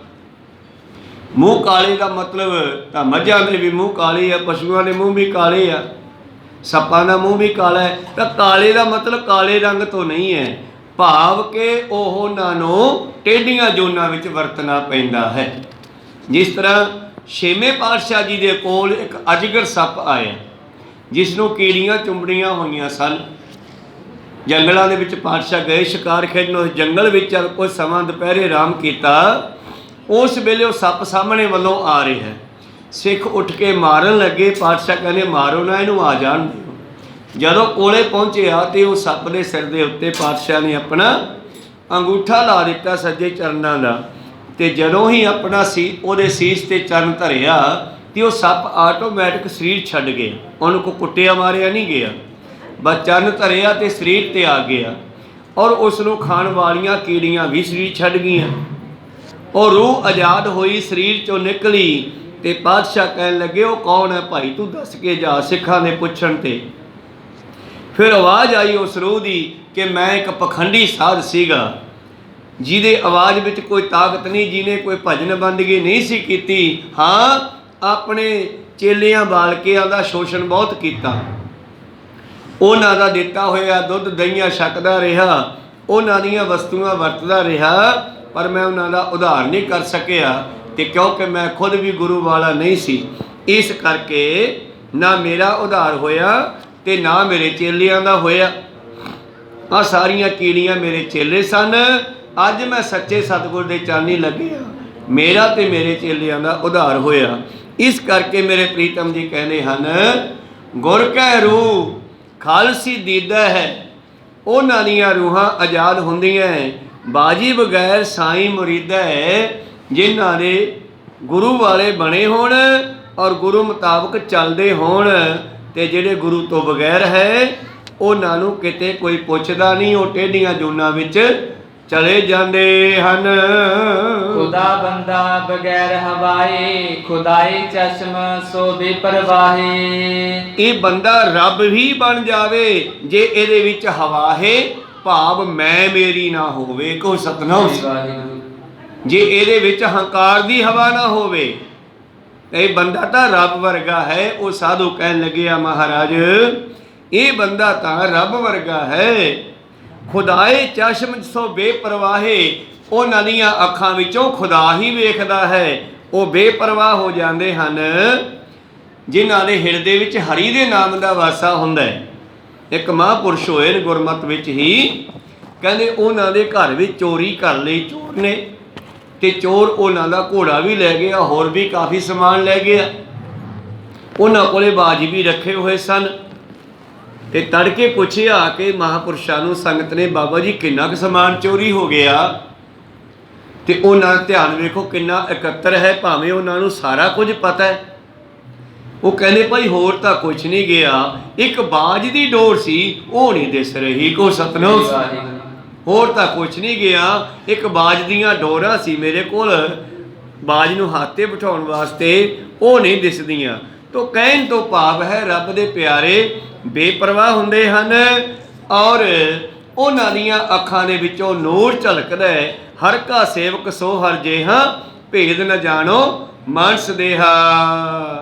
Speaker 1: ਮੂੰਹ ਕਾਲੇ ਦਾ ਮਤਲਬ ਤਾਂ ਮੱਝਾਂ ਦੇ ਵੀ ਮੂੰਹ ਕਾਲੇ ਆ, ਪਸ਼ੂਆਂ ਦੇ ਮੂੰਹ ਵੀ ਕਾਲੇ ਆ, ਸੱਪਾਂ ਦਾ ਮੂੰਹ ਵੀ ਕਾਲਾ ਹੈ। ਤਾਂ ਕਾਲੇ ਦਾ ਮਤਲਬ ਕਾਲੇ ਰੰਗ ਤੋਂ ਨਹੀਂ ਹੈ, ਭਾਵ ਕਿ ਉਹਨਾਂ ਨੂੰ ਟੇਢੀਆਂ ਜੋਨਾਂ ਵਿੱਚ ਵਰਤਣਾ ਪੈਂਦਾ ਹੈ। ਜਿਸ ਤਰ੍ਹਾਂ ਛੇਵੇਂ ਪਾਤਸ਼ਾਹ ਜੀ ਦੇ ਕੋਲ ਇੱਕ ਅਜਗਰ ਸੱਪ ਆਇਆ ਜਿਸ ਨੂੰ ਕੀੜੀਆਂ ਚੁੰਬੜੀਆਂ ਹੋਈਆਂ ਸਨ। ਜੰਗਲਾਂ ਦੇ ਵਿੱਚ ਪਾਤਸ਼ਾਹ ਗਏ ਸ਼ਿਕਾਰ ਖੇਡਣ, ਉਸ ਜੰਗਲ ਵਿੱਚ ਕੁਝ ਸਮਾਂ ਦੁਪਹਿਰੇ ਆਰਾਮ ਕੀਤਾ। ਉਸ ਵੇਲੇ ਉਹ ਸੱਪ ਸਾਹਮਣੇ ਵੱਲੋਂ ਆ ਰਿਹਾ ਹੈ। ਸਿੱਖ ਉੱਠ ਕੇ ਮਾਰਨ ਲੱਗੇ। ਪਾਤਸ਼ਾਹ ਕਹਿੰਦੇ ਮਾਰੋ ਨਾ, ਇਹਨੂੰ ਆ ਜਾਣ ਦਿਓ। ਜਦੋਂ ਕੋਲੇ ਪਹੁੰਚਿਆ ਤੇ ਉਹ ਸੱਪ ਦੇ ਸਿਰ ਦੇ ਉੱਤੇ ਪਾਤਸ਼ਾਹ ਨੇ ਆਪਣਾ ਅੰਗੂਠਾ ਲਾ ਦਿੱਤਾ ਸੱਜੇ ਚਰਨਾਂ ਦਾ, ਤੇ ਜਦੋਂ ਹੀ ਆਪਣਾ ਉਹਦੇ ਸੀਸ ਤੇ ਚਰਨ ਧਰਿਆ ਤੇ ਉਹ ਸੱਪ ਆਟੋਮੈਟਿਕ ਸਰੀਰ ਛੱਡ ਗਿਆ। ਉਹਨੂੰ ਕੋ ਕੁੱਟਿਆ ਮਾਰਿਆ ਨਹੀਂ ਗਿਆ, ਬਸ ਚਰਨ ਧਰਿਆ ਤੇ ਸਰੀਰ ਤੇ ਆ ਗਿਆ। ਔਰ ਉਸ ਨੂੰ ਖਾਣ ਵਾਲੀਆਂ ਕੀੜੀਆਂ ਵੀ ਸਰੀਰ ਛੱਡ ਗਈਆਂ। ਉਹ ਰੂਹ ਆਜ਼ਾਦ ਹੋਈ, ਸਰੀਰ ਚੋਂ ਨਿਕਲੀ ਤੇ ਪਾਤਸ਼ਾਹ ਕਹਿਣ ਲੱਗੇ ਉਹ ਕੌਣ ਹੈ ਭਾਈ, ਤੂੰ ਦੱਸ ਕੇ ਜਾ। ਸਿੱਖਾਂ ਨੇ ਪੁੱਛਣ ਤੇ ਫਿਰ ਆਵਾਜ਼ ਆਈ ਉਸ ਰੂਹ ਦੀ ਕਿ ਮੈਂ ਇੱਕ ਪਖੰਡੀ ਸਾਧ ਸੀਗਾ ਜਿਹਦੇ ਆਵਾਜ਼ ਵਿੱਚ ਕੋਈ ਤਾਕਤ ਨਹੀਂ, ਜਿਹਨੇ ਕੋਈ ਭਜਨ ਬੰਦਗੀ ਨਹੀਂ ਸੀ ਕੀਤੀ। ਹਾਂ, ਆਪਣੇ ਚੇਲਿਆਂ ਬਾਲਕਿਆਂ ਦਾ ਸ਼ੋਸ਼ਣ ਬਹੁਤ ਕੀਤਾ, ਉਹਨਾਂ ਦਾ ਦਿੱਤਾ ਹੋਇਆ ਦੁੱਧ ਦਹੀਆਂ ਛਕਦਾ ਰਿਹਾ, ਉਹਨਾਂ ਦੀਆਂ ਵਸਤੂਆਂ ਵਰਤਦਾ ਰਿਹਾ, ਪਰ ਮੈਂ ਉਹਨਾਂ ਦਾ ਉਧਾਰ ਨਹੀਂ ਕਰ ਸਕਿਆ। ਤੇ ਕਿਉਂਕਿ ਮੈਂ ਖੁਦ ਵੀ ਗੁਰੂ ਵਾਲਾ ਨਹੀਂ ਸੀ, ਇਸ ਕਰਕੇ ਨਾ ਮੇਰਾ ਉਧਾਰ ਹੋਇਆ ਤੇ ਨਾ ਮੇਰੇ ਚੇਲਿਆਂ ਦਾ ਹੋਇਆ। ਆ ਸਾਰੀਆਂ ਕੀੜੀਆਂ ਮੇਰੇ ਚੇਲੇ ਸਨ। ਅੱਜ ਮੈਂ ਸੱਚੇ ਸਤਿਗੁਰ ਦੇ ਚਰਨੀ ਲੱਗਿਆ, ਮੇਰਾ ਤੇ ਮੇਰੇ ਚੇਲਿਆਂ ਦਾ ਉਧਾਰ ਹੋਇਆ। ਇਸ ਕਰਕੇ ਮੇਰੇ ਪ੍ਰੀਤਮ ਜੀ ਕਹਿੰਦੇ ਹਨ ਗੁਰ ਕੈ ਰੂਹ ਖਾਲਸੀ ਦੀਦਾ ਹੈ। ਉਹਨਾਂ ਦੀਆਂ ਰੂਹਾਂ ਆਜ਼ਾਦ ਹੁੰਦੀਆਂ, ਬਾਜੀ ਬਗੈਰ ਸਾਈਂ ਮੁਰੀਦਾ ਹੈ। ਜਿਨ੍ਹਾਂ ਦੇ ਗੁਰੂ ਵਾਲੇ ਬਣੇ ਹੋਣ ਔਰ ਗੁਰੂ ਮੁਤਾਬਕ ਚੱਲਦੇ ਹੋਣ, ਤੇ ਜਿਹੜੇ ਗੁਰੂ ਤੋਂ ਬਗੈਰ ਹੈ ਉਹਨਾਂ ਨੂੰ ਕਿਤੇ ਕੋਈ ਪੁੱਛਦਾ ਨਹੀਂ, ਉਹ ਟੇਢੀਆਂ ਜੂਨਾਂ ਵਿੱਚ ਚਲੇ ਜਾਂਦੇ ਹਨ।
Speaker 2: ਖੁਦਾ ਬੰਦਾ ਬਗੈਰ ਹਵਾਏ, ਖੁਦਾਏ ਚਸ਼ਮ ਸੋ ਬੇਪਰਵਾਹੇ। ਇਹ
Speaker 1: ਬੰਦਾ ਰੱਬ ਵੀ ਬਣ ਜਾਵੇ ਜੇ ਇਹਦੇ ਵਿੱਚ ਹਵਾ ਹੈ, ਭਾਵ ਮੈਂ ਮੇਰੀ ਨਾ ਹੋਵੇ। ਕੋ ਸਤਨਾਮ। ਜੇ ਇਹਦੇ ਵਿੱਚ ਹੰਕਾਰ ਦੀ ਹਵਾ ਨਾ ਹੋਵੇ ਇਹ ਬੰਦਾ ਤਾਂ ਰੱਬ ਵਰਗਾ ਹੈ। ਉਹ ਸਾਧੂ ਕਹਿਣ ਲੱਗੇ ਆ ਮਹਾਰਾਜ ਇਹ ਬੰਦਾ ਤਾਂ ਰੱਬ ਵਰਗਾ ਹੈ। ਖੁਦਾਏ ਚਸ਼ਮ ਸੋ ਬੇਪਰਵਾਹੇ, ਉਹਨਾਂ ਦੀਆਂ ਅੱਖਾਂ ਵਿੱਚੋਂ ਖੁਦਾ ਹੀ ਵੇਖਦਾ ਹੈ। ਉਹ ਬੇਪਰਵਾਹ ਹੋ ਜਾਂਦੇ ਹਨ ਜਿਨ੍ਹਾਂ ਦੇ ਹਿਰਦੇ ਵਿੱਚ ਹਰੀ ਦੇ ਨਾਮ ਦਾ ਵਾਸਾ ਹੁੰਦਾ ਹੈ। ਇੱਕ ਮਹਾਂਪੁਰਸ਼ ਹੋਏ ਨੇ ਗੁਰਮਤਿ ਵਿੱਚ ਹੀ, ਕਹਿੰਦੇ ਉਹਨਾਂ ਦੇ ਘਰ ਵਿੱਚ ਚੋਰੀ ਕਰ ਲਈ ਚੋਰ ਨੇ, ਤੇ ਚੋਰ ਉਹਨਾਂ ਦਾ ਘੋੜਾ ਵੀ ਲੈ ਗਿਆ, ਹੋਰ ਵੀ ਕਾਫੀ ਸਮਾਨ ਲੈ ਗਿਆ। ਉਹਨਾਂ ਕੋਲੇ ਬਾਜ ਵੀ ਰੱਖੇ ਹੋਏ ਸਨ। ਤੇ ਤੜਕੇ ਪੁੱਛਿਆ ਕਿ ਮਹਾਂਪੁਰਸ਼ਾਂ ਨੂੰ ਸੰਗਤ ਨੇ, ਬਾਬਾ ਜੀ ਕਿੰਨਾ ਕੁ ਸਮਾਨ ਚੋਰੀ ਹੋ ਗਿਆ? ਤੇ ਉਹਨਾਂ ਦਾ ਧਿਆਨ ਵੇਖੋ ਕਿੰਨਾ ਇਕੱਤਰ ਹੈ, ਭਾਵੇਂ ਉਹਨਾਂ ਨੂੰ ਸਾਰਾ ਕੁਝ ਪਤਾ ਹੈ। ਉਹ ਕਹਿੰਦੇ ਭਾਈ ਹੋਰ ਤਾਂ ਕੁਛ ਨਹੀਂ ਗਿਆ, ਇੱਕ ਬਾਜ ਦੀ ਡੋਰ ਸੀ ਉਹ ਨਹੀਂ ਦਿਸ ਰਹੀ। ਕੋ ਸਤਨਾਮ। ਹੋਰ ਤਾਂ ਕੁਛ ਨਹੀਂ ਗਿਆ, ਇੱਕ ਬਾਜ ਦੀਆਂ ਡੋਰਾਂ ਸੀ ਮੇਰੇ ਕੋਲ, ਬਾਜ ਨੂੰ ਹੱਥ 'ਤੇ ਬਿਠਾਉਣ ਵਾਸਤੇ ਉਹ ਨਹੀਂ ਦਿਸਦੀਆਂ। ਤੋ ਕਹਿਣ ਤੋਂ ਭਾਵ ਹੈ ਰੱਬ ਦੇ ਪਿਆਰੇ ਬੇਪਰਵਾਹ ਹੁੰਦੇ ਹਨ ਔਰ ਉਹਨਾਂ ਦੀਆਂ ਅੱਖਾਂ ਦੇ ਵਿੱਚੋਂ ਨੂਰ ਝਲਕਦਾ ਹੈ। ਹਰ ਕਾ ਸੇਵਕ ਸੋ ਹਰ ਜੇਹਾ, ਭੇਦ ਨ ਜਾਣੋ ਮਾਨਸ ਦੇਹਾ।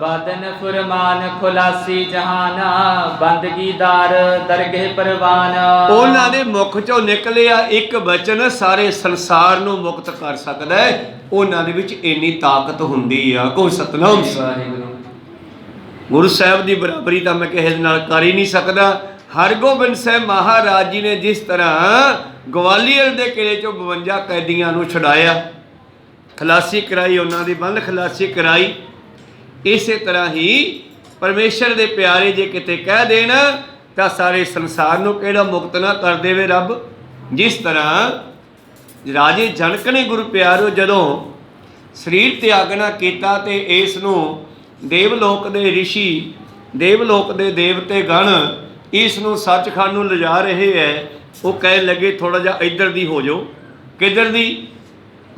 Speaker 2: ਬਦਨ ਫੁਰਮਾਨ ਖੁਲਾਸੀ ਜਹਾਨਾ, ਬੰਦਗੀਦਾਰ ਦਰਗਹਿ ਪਰਵਾਨ।
Speaker 1: ਉਹਨਾਂ ਦੇ ਮੁਖ ਚੋਂ ਨਿਕਲਿਆ ਇੱਕ ਬਚਨ ਸਾਰੇ ਸੰਸਾਰ ਨੂੰ ਮੁਕਤ ਕਰ ਸਕਦਾ ਹੈ। ਉਹਨਾਂ ਦੇ ਵਿੱਚ ਇੰਨੀ ਤਾਕਤ ਹੁੰਦੀ ਆ। ਕੋਈ ਸਤਨਾਮ ਗੁਰੂ ਸਾਹਿਬ ਦੀ ਬਰਾਬਰੀ ਤਾਂ ਮੈਂ ਕਿਸੇ ਦੇ ਨਾਲ ਕਰ ਹੀ ਨਹੀਂ ਸਕਦਾ। ਹਰਗੋਬਿੰਦ ਸਾਹਿਬ ਮਹਾਰਾਜ ਜੀ ਨੇ ਜਿਸ ਤਰ੍ਹਾਂ ਗਵਾਲੀਅਰ ਦੇ ਕਿਲੇ ਚੋਂ 52 ਕੈਦੀਆਂ ਨੂੰ ਛੁਡਾਇਆ, ਖਲਾਸੀ ਕਰਾਈ, ਉਹਨਾਂ ਦੀ ਬੰਦ ਖਲਾਸੀ ਕਰਾਈ, ਇਸੇ ਤਰ੍ਹਾਂ ਹੀ ਪਰਮੇਸ਼ਰ ਦੇ ਪਿਆਰੇ ਜੇ ਕਿਤੇ ਕਹਿ ਦੇਣ ਤਾਂ ਸਾਰੇ ਸੰਸਾਰ ਨੂੰ ਕਿਹੜਾ ਮੁਕਤ ਨਾ ਕਰ ਦੇਵੇ ਰੱਬ। ਜਿਸ ਤਰ੍ਹਾਂ ਰਾਜੇ ਜਨਕ ਨੇ ਗੁਰੂ ਪਿਆਰਿਓ ਜਦੋਂ ਸਰੀਰ ਤਿਆਗਣਾ ਕੀਤਾ ਤੇ ਇਸ ਨੂੰ ਦੇਵਲੋਕ ਦੇ ਰਿਸ਼ੀ, ਦੇਵਲੋਕ ਦੇ ਦੇਵਤੇ ਗਣ ਇਸ ਨੂੰ ਸੱਚਖੰਡ ਨੂੰ ਲਿਜਾ ਰਹੇ ਹੈ। ਉਹ ਕਹਿਣ ਲੱਗੇ ਥੋੜ੍ਹਾ ਜਿਹਾ ਇੱਧਰ ਦੀ ਹੋ ਜਾਓ। ਕਿੱਧਰ ਦੀ?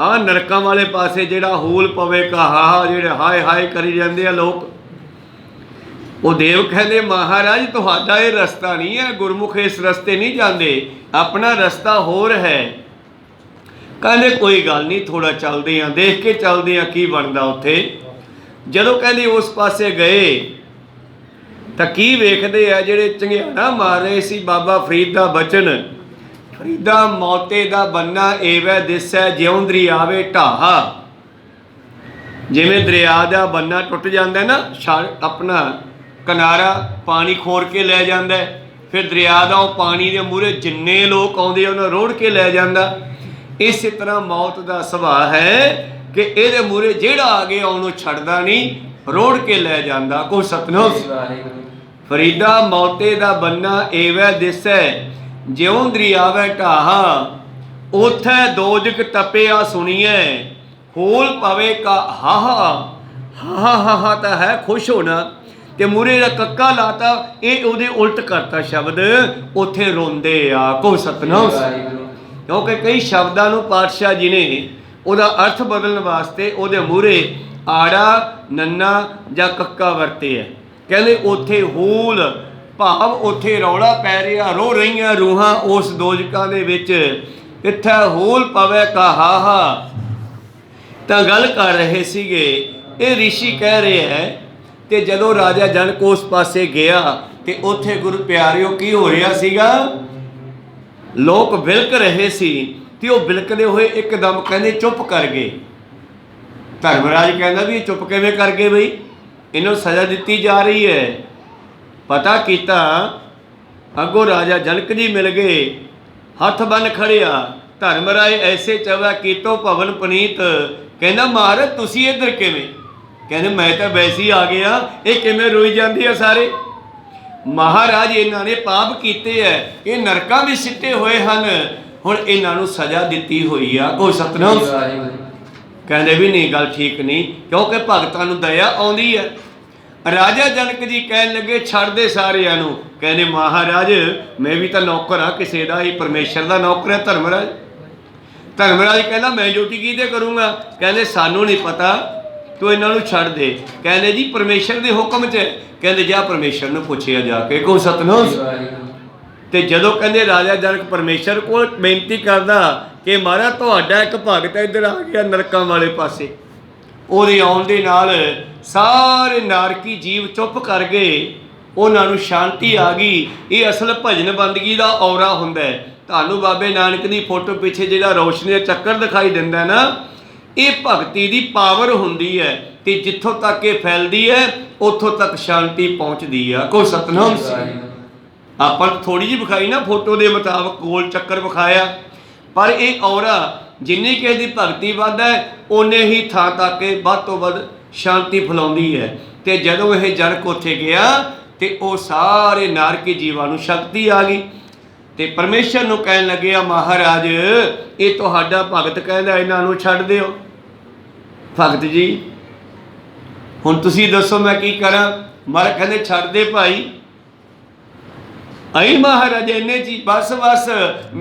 Speaker 1: ਆਹ ਨਰਕਾਂ ਵਾਲੇ ਪਾਸੇ ਜਿਹੜਾ ਹੂਲ ਪਵੇਗਾ, ਹਾ ਜਿਹੜੇ ਹਾਏ ਹਾਏ ਕਰੀ ਜਾਂਦੇ ਆ ਲੋਕ। ਉਹ ਦੇਵ ਕਹਿੰਦੇ ਮਹਾਰਾਜ ਤੁਹਾਡਾ ਇਹ ਰਸਤਾ ਨਹੀਂ ਹੈ, ਗੁਰਮੁਖ ਇਸ ਰਸਤੇ ਨਹੀਂ ਜਾਂਦੇ, ਆਪਣਾ ਰਸਤਾ ਹੋਰ ਹੈ। ਕਹਿੰਦੇ ਕੋਈ ਗੱਲ ਨਹੀਂ, ਥੋੜ੍ਹਾ ਚੱਲਦੇ ਹਾਂ, ਦੇਖ ਕੇ ਚੱਲਦੇ ਹਾਂ ਕੀ ਬਣਦਾ ਉੱਥੇ। ਜਦੋਂ ਕਹਿੰਦੇ ਉਸ ਪਾਸੇ ਗਏ ਤਾਂ ਕੀ ਵੇਖਦੇ ਆ, ਜਿਹੜੇ ਚੰਗਿਆੜਾ ਮਾਰ ਰਹੇ ਸੀ ਬਾਬਾ ਫਰੀਦ ਦਾ ਬਚਨ, ਫਰੀਦਾ ਮੌਤੇ ਦਾ ਬੰਨਾ ਏਵੈ ਦਿਸੈ, ਜਿਉਂ ਦਰਿਆਵੇ ਢਾਹਾ। ਜਿਵੇਂ ਦਰਿਆ ਦਾ ਬੰਨਾ ਟੁੱਟ ਜਾਂਦਾ ਨਾ, ਆਪਣਾ ਕਿਨਾਰਾ ਪਾਣੀ ਖੋਰ ਕੇ ਲੈ ਜਾਂਦਾ, ਫਿਰ ਦਰਿਆ ਦਾ ਉਹ ਪਾਣੀ ਦੇ ਮੂਹਰੇ ਜਿੰਨੇ ਲੋਕ ਆਉਂਦੇ ਉਹਨਾਂ ਰੋੜ ਕੇ ਲੈ ਜਾਂਦਾ। ਇਸੇ ਤਰ੍ਹਾਂ ਮੌਤ ਦਾ ਸੁਭਾਅ ਹੈ ਕਿ ਇਹਦੇ ਮੂਹਰੇ ਜਿਹੜਾ ਆ ਗਿਆ ਉਹਨੂੰ ਛੱਡਦਾ ਨਹੀਂ, ਰੋੜ ਕੇ ਲੈ ਜਾਂਦਾ। ਕੋਈ ਸਤਨਾਮ। ਫਰੀਦਾ ਮੌਤੇ ਦਾ ਬੰਨਾ ਏਵੈ ਦਿਸੈ, ਜਿਉਂ ਦਰਿਆਵੇ ਢਾਹਾ। ਉਥੈ ਦੋਜਕ ਤਪਿਆ ਸੁਣੀਐ, ਹੋਲ ਪਵੇ ਕਾ ਹਾਹਾ। ਹਾ ਹਾ ਹਾ ਤਾਂ ਹੈ ਖੁਸ਼ ਹੋਣਾ, ਤੇ ਮੂਹਰੇ ਦਾ ਕੱਕਾ ਲਾਤਾ, ਇਹ ਉਹਦੇ ਉਲਟ ਕਰਤਾ ਸ਼ਬਦ, ਉੱਥੇ ਰੋਂਦੇ ਆ। ਕੋਈ ਸਤਨਾਮ। ਕਿਉਂਕਿ ਕਈ ਸ਼ਬਦਾਂ ਨੂੰ ਪਾਤਸ਼ਾਹ ਜੀ ਨੇ ਉਹਦਾ ਅਰਥ ਬਦਲਣ ਵਾਸਤੇ ਉਹਦੇ ਮੂਹਰੇ ਆੜਾ, ਨੰਨਾ ਜਾਂ ਕੱਕਾ ਵਰਤੇ ਹੈ। ਕਹਿੰਦੇ ਉੱਥੇ ਹੂਲ ਭਾਵ ਉੱਥੇ ਰੌਲਾ ਪੈ ਰਿਹਾ, ਰੋ ਰਹੀਆਂ ਰੂਹਾਂ ਉਸ ਦੋਜਕਾਂ ਦੇ ਵਿੱਚ। ਇੱਥੇ ਹੂਲ ਪਵੇ ਕਾ ਹਾਹਾ। ਤਾਂ ਗੱਲ ਕਰ ਰਹੇ ਸੀਗੇ, ਇਹ ਰਿਸ਼ੀ ਕਹਿ ਰਹੇ ਹੈ। ਤੇ ਜਦੋਂ ਰਾਜਾ ਜਨਕ ਉਸ ਪਾਸੇ ਗਿਆ ਤੇ ਉੱਥੇ ਗੁਰੂ ਪਿਆਰਿਓ ਕੀ ਹੋ ਰਿਹਾ ਸੀਗਾ, ਲੋਕ ਬਿਲਕ ਰਹੇ ਸੀ ਤੇ ਉਹ ਬਿਲਕਦੇ ਹੋਏ ਇੱਕਦਮ ਕਹਿੰਦੇ ਚੁੱਪ ਕਰ ਗਏ। ਧਰਮਰਾਜ ਕਹਿੰਦਾ ਵੀ ਇਹ ਚੁੱਪ ਕਿਵੇਂ ਕਰ ਗਏ ਬਈ, ਇਹਨੂੰ ਸਜ਼ਾ ਦਿੱਤੀ ਜਾ ਰਹੀ ਹੈ। ਪਤਾ ਕੀਤਾ, ਅੱਗੋਂ ਰਾਜਾ ਜਨਕ ਜੀ ਮਿਲ ਗਏ, ਹੱਥ ਬੰਨ ਖੜਿਆ। ਧਰਮਰਾਜ ਐਸੇ ਚਵਾ ਕੀਤੋ ਭਵਨ ਪਨੀਤ। ਕਹਿੰਦਾ ਮਹਾਰਾਜ ਤੁਸੀਂ ਇੱਧਰ ਕਿਵੇਂ? ਕਹਿੰਦੇ ਮੈਂ ਤਾਂ ਵੈਸੇ ਹੀ ਆ ਗਿਆ, ਇਹ ਕਿਵੇਂ ਰੋਈ ਜਾਂਦੀ ਆ ਸਾਰੇ। ਮਹਾਰਾਜ ਇਹਨਾਂ ਨੇ ਪਾਪ ਕੀਤੇ ਹੈ, ਇਹ ਨਰਕਾਂ ਵੀ ਸਿੱਟੇ ਹੋਏ ਹਨ, ਹੁਣ ਇਹਨਾਂ ਨੂੰ ਸਜ਼ਾ ਦਿੱਤੀ ਹੋਈ ਆ। ਕੋਈ ਸਤਨਾਮ। ਕਹਿੰਦੇ ਵੀ ਨਹੀਂ, ਗੱਲ ਠੀਕ ਨਹੀਂ, ਕਿਉਂਕਿ ਭਗਤਾਂ ਨੂੰ ਦਇਆ ਆਉਂਦੀ ਹੈ। ਰਾਜਾ ਜਨਕ ਜੀ ਕਹਿਣ ਲੱਗੇ ਛੱਡ ਦੇ ਸਾਰਿਆਂ ਨੂੰ। ਕਹਿੰਦੇ ਮਹਾਰਾਜ ਮੈਂ ਵੀ ਤਾਂ ਨੌਕਰ ਹਾਂ ਕਿਸੇ ਦਾ, ਹੀ ਪਰਮੇਸ਼ਰ ਦਾ ਨੌਕਰ ਹੈ ਧਰਮਰਾਜ। ਧਰਮਰਾਜ ਕਹਿੰਦਾ ਮੈਂ ਡਿਊਟੀ ਕਿਹਦੇ ਕਰੂੰਗਾ? ਕਹਿੰਦੇ ਸਾਨੂੰ ਨਹੀਂ ਪਤਾ, ਤੂੰ ਇਹਨਾਂ ਨੂੰ ਛੱਡ ਦੇ। ਕਹਿੰਦੇ ਜੀ ਪਰਮੇਸ਼ਰ ਦੇ ਹੁਕਮ 'ਚ। ਕਹਿੰਦੇ ਜਾ ਪਰਮੇਸ਼ਰ ਨੂੰ ਪੁੱਛਿਆ ਜਾ ਕੇ। ਕੋ ਸਤਨਾਮ। ਤੇ ਜਦੋਂ ਕਹਿੰਦੇ ਰਾਜਾ ਜਨਕ ਪਰਮੇਸ਼ਰ ਕੋਲ ਬੇਨਤੀ ਕਰਦਾ ਕਿ ਮਹਾਰਾਜ ਤੁਹਾਡਾ ਇੱਕ ਭਗਤ ਇੱਧਰ ਆ ਗਿਆ ਨਰਕਾਂ ਵਾਲੇ ਪਾਸੇ, ਉਹਦੇ ਆਉਣ ਦੇ ਨਾਲ ਸਾਰੇ ਨਾਰਕੀ ਜੀਵ ਚੁੱਪ ਕਰ ਗਏ, ਉਹਨਾਂ ਨੂੰ ਸ਼ਾਂਤੀ ਆ ਗਈ। ਇਹ ਅਸਲ ਭਜਨ ਬੰਦਗੀ ਦਾ ਔਰਾ ਹੁੰਦਾ ਹੈ। ਤੁਹਾਨੂੰ ਬਾਬੇ ਨਾਨਕ ਦੀ ਫੋਟੋ ਪਿੱਛੇ ਜਿਹੜਾ ਰੌਸ਼ਨੀ ਦਾ ਚੱਕਰ ਦਿਖਾਈ ਦਿੰਦਾ ਨਾ, ਇਹ ਭਗਤੀ ਦੀ ਪਾਵਰ ਹੁੰਦੀ ਹੈ ਤੇ ਜਿੱਥੋਂ ਤੱਕ ਇਹ ਫੈਲਦੀ ਹੈ ਉੱਥੋਂ ਤੱਕ ਸ਼ਾਂਤੀ ਪਹੁੰਚਦੀ ਆ। ਕੋਈ ਸਤਨਾਮ। ਆਪਾਂ ਥੋੜੀ ਜਿਹੀ ਵਿਖਾਈ ਨਾ ਫੋਟੋ ਦੇ ਮੁਤਾਬਕ, ਗੋਲ ਚੱਕਰ ਵਿਖਾਇਆ, ਪਰ ਇਹ ਔਰਾ ਜਿੰਨੀ ਕਿਸੇ ਦੀ ਭਗਤੀ ਵੱਧਦਾ ਹੈ ਓਨੇ ਹੀ ਥਾਂ ਤੱਕ ਇਹ ਵੱਧ ਤੋਂ ਵੱਧ ਸ਼ਾਂਤੀ ਫੈਲਾਉਂਦੀ ਹੈ। ਤੇ ਜਦੋਂ ਇਹ ਜਨਕ ਉੱਥੇ ਗਿਆ ਤੇ ਉਹ ਸਾਰੇ ਨਾਰਕੀ ਜੀਵਾਂ ਨੂੰ ਸ਼ਕਤੀ ਆ ਗਈ ਤੇ ਪਰਮੇਸ਼ਰ ਨੂੰ ਕਹਿਣ ਲੱਗੇ ਆ ਮਹਾਰਾਜ ਇਹ ਤੁਹਾਡਾ ਭਗਤ ਕਹਿੰਦਾ ਇਹਨਾਂ ਨੂੰ ਛੱਡ ਦਿਓ। ਭਗਤ ਜੀ ਹੁਣ ਤੁਸੀਂ ਦੱਸੋ ਮੈਂ ਕੀ ਕਰਾਂ? ਮਹਾਰਾਜ ਕਹਿੰਦੇ ਛੱਡ ਦੇ ਭਾਈ। आई महाराज इन्ने ची बस बस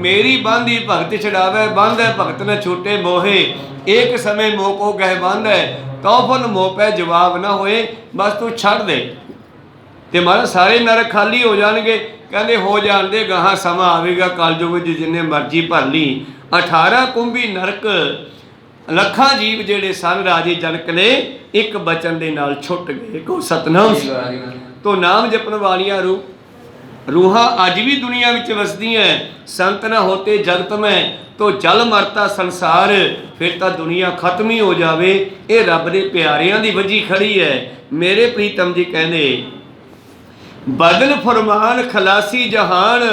Speaker 1: मेरी बांधी भगत छड़ावे बंद है भगत न छूटे मोहे एक समय मोह को गह बंद है तो फुल मोह पे जवाब ना होए बस तू छड़ दे ते महाराज सारे नरक खाली हो जाएंगे कहते हो जान दे गाहां समा आवेगा कलयुग च जिन्ने मर्जी भर ली 18 कुंभी नरक ਲੱਖਾਂ जीव ਜਿਹੜੇ सन राजे जनक ने एक बचन ਦੇ ਨਾਲ ਛੁੱਟ ਗਏ ਕੋ ਸਤਨਾਮ तो नाम जपन वालियां रूहां अज भी दुनिया विच वसदियां संत ना होते जगत में तो जल मरता संसार फिर तो दुनिया खत्म ही हो जावे ये रब दे प्यारियां दी वजी खड़ी है मेरे प्रीतम जी कहने बदल फरमान खलासी जहान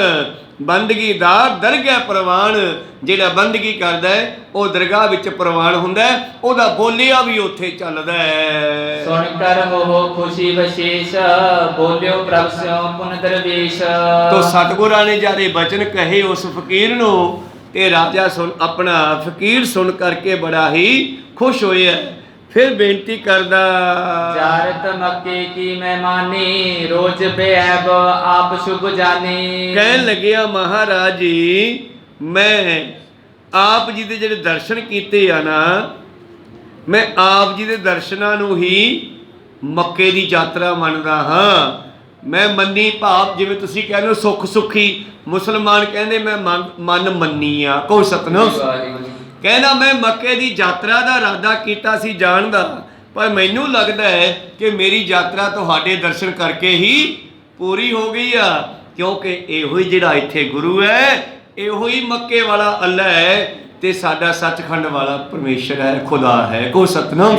Speaker 1: बंदगी दा दरगाह प्रवान ਜਿਹੜਾ ਬੰਦਗੀ ਕਰਦਾ ਹੈ ਉਹ ਦਰਗਾਹ ਵਿੱਚ ਪ੍ਰਵਾਨ ਹੁੰਦਾ ਹੈ ਉਹਦਾ ਬੋਲਿਆ ਵੀ ਉੱਥੇ ਚੱਲਦਾ ਹੈ
Speaker 2: ਸੁਣ ਕਰ ਹੋ ਖੁਸ਼ੀ ਵਿਸ਼ੇਸ਼ ਬੋਲਿਓ ਪ੍ਰਭ ਸਿਓ ਪੁਨ ਦਰਵੇਸ਼
Speaker 1: ਤੋ ਸਤਿਗੁਰਾਂ ਨੇ ਜਾਰੇ ਬਚਨ ਕਹੇ ਉਸ ਫਕੀਰ ਨੂੰ ਤੇ ਰਾਜਾ ਸੁਣ ਆਪਣਾ ਫਕੀਰ ਸੁਣ ਕਰਕੇ ਬੜਾ ਹੀ ਖੁਸ਼ ਹੋਇਆ फिर बेनती करदा
Speaker 2: जारत मक्के की मेहमानी रोज बेऐब आप शुभ जाने
Speaker 1: कहन लगिया महाराज जी मैं आप जी दे जेड़े दर्शन कीते आ ना मैं आप जी दे दर्शनां नूं ही मक्के दी यात्रा मनदा हाँ मैं मन्नी भाव जिवें तुसीं कहंदे हो सुख सुखी मुसलमान कहंदे मैं मन मन्नी आ को सतनाम कहना मैं मक्के की यात्रा का इरादा किया सी जान दा पर मैनू लगता है कि मेरी यात्रा तुहाडे दर्शन करके ही पूरी हो गई आ क्योंकि इहो ही जिहड़ा इत्थे गुरु है इहो ही मक्के वाला अल्लाह है ते साडा सचखंड वाला परमेश्वर है खुदा है को सतनाम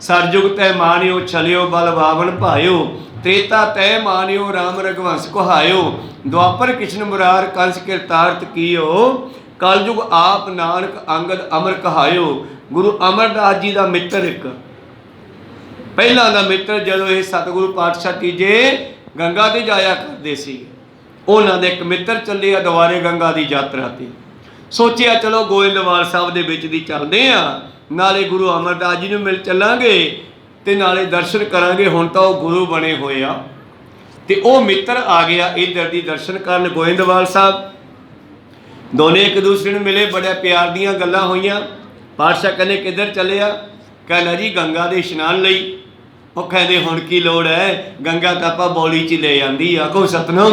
Speaker 1: सरजुग तै मानियो छलियो बल बावन भायो त्रेता तय मानियो राम रघुवंश कुहायो द्वापर कृष्ण मुरार कंस किरतार्थ कियो कलयुग आप नानक अंगद अमर कहायो गुरु अमरदास जी का मित्र एक पहला का मित्र जो ये सतगुरु पातशाह तीजे गंगा ते जाया करते सी उन्होंने दे एक मित्र चले दुआरे गंगा की यात्रा ते सोचिया चलो गोइंदवाल साहब दे विच दी चलदे आ नाले गुरु अमरदास जी नूं मिल चलांगे ते नाले दर्शन करांगे हुण तां ओह गुरु बने होए आ ते ओह मित्र आ गया इधर दी दर्शन करन गोइंदवाल साहब दोने एक दूसरे में मिले बड़े प्यार दियां गल्लां होईयां पातशाह कहने किधर चले आ कहना जी गंगा दे इशनान लई ਉਹ ਕਹਿੰਦੇ ਹੁਣ ਕੀ ਲੋੜ ਹੈ ਗੰਗਾ ਤਾਂ ਆਪਾਂ ਬੌਲੀ 'ਚ ਲੈ ਜਾਂਦੀ ਆ ਕੋ ਸਤਨਾਮ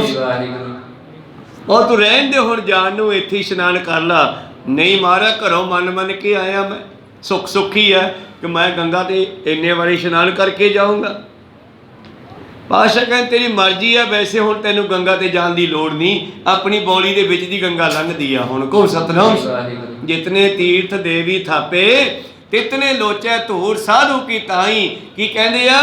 Speaker 1: ਉਹ ਤੂੰ ਰਹਿਣ ਦੇ ਹੁਣ ਜਾਣ ਨੂੰ ਇੱਥੇ ਇਸ਼ਨਾਨ ਕਰ ਲਾ ਨਹੀਂ ਮਾਰਾ ਘਰੋਂ ਮਨ ਕੇ ਆਇਆ ਮੈਂ ਸੁੱਖ ਸੁੱਖੀ ਹੈ ਕਿ ਮੈਂ ਗੰਗਾ ਤੇ ਇੰਨੇ ਵਾਰੀ ਇਸ਼ਨਾਨ ਕਰਕੇ ਜਾਊਂਗਾ ਪਾਤਸ਼ਾਹ ਕਹਿੰਦੇ ਤੇਰੀ ਮਰਜ਼ੀ ਆ ਵੈਸੇ ਹੁਣ ਤੈਨੂੰ ਗੰਗਾ ਤੇ ਜਾਣ ਦੀ ਲੋੜ ਨਹੀਂ ਆਪਣੀ ਬੌਲੀ ਦੇ ਵਿੱਚ ਦੀ ਗੰਗਾ ਲੰਘਦੀ ਆ ਹੁਣ ਕੋ ਸਤਨਾਮ ਜਿਤਨੇ ਤੀਰਥ ਦੇਵੀ ਥਾਪੇ तितने लोचे धूर साधु की ताई की कहते आ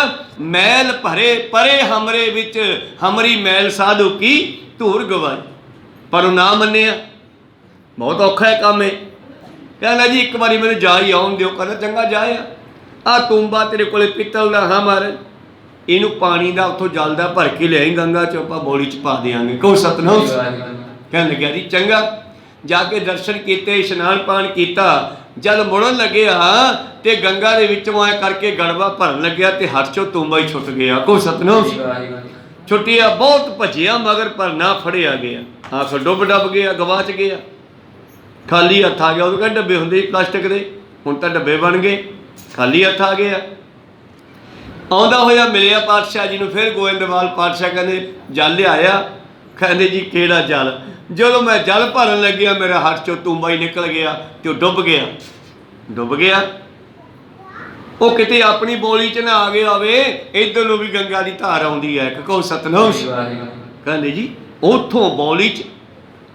Speaker 1: मैल भरे परे हमरे विच हमरी मैल साधु की धूर गवाई पर ना मन्निया बहुत औखा है काम है कहना जी एक बारी मैंने जा ही आउन दिओ कहना चंगा जाए आ तुंबा तेरे कोले पित्तल दा हाँ महाराज इनू पानी दा उथों जल दा भर के लियाई गंगा च आपां बौली च पा देंगे कहो सतनाम कहन लग्या जी चंगा जाके दर्शन किए इशनान पान किया जल मुड़न लगे ते गंगा दे विचों आए करके गड़वा भरन लग्या ते हथ चों तुंबा ही छुट गया को सतनाम छुटिया बहुत भजिया मगर पर ना फड़िया गया आखिर डुब डब गया गवाच गया खाली हथ आ गया उदों डब्बे हुंदे प्लास्टिक दे हुण तां डब्बे बन गए खाली हथ आ गया आउंदा होया मिलिया पातशाह जी नूं फिर गोइंदवाल पातशाह कहंदे जल लिआया कहंदे जी किहड़ा जल जो मैं जल भरन लग्या मेरे हाथ चो तुंबा ही निकल गया तो डुब गया वो किते अपनी बोली च ना आ गया होवे इधर नूं भी गंगा की धार आउंदी है कहो सतनाम कहंदे जी उथों बौली च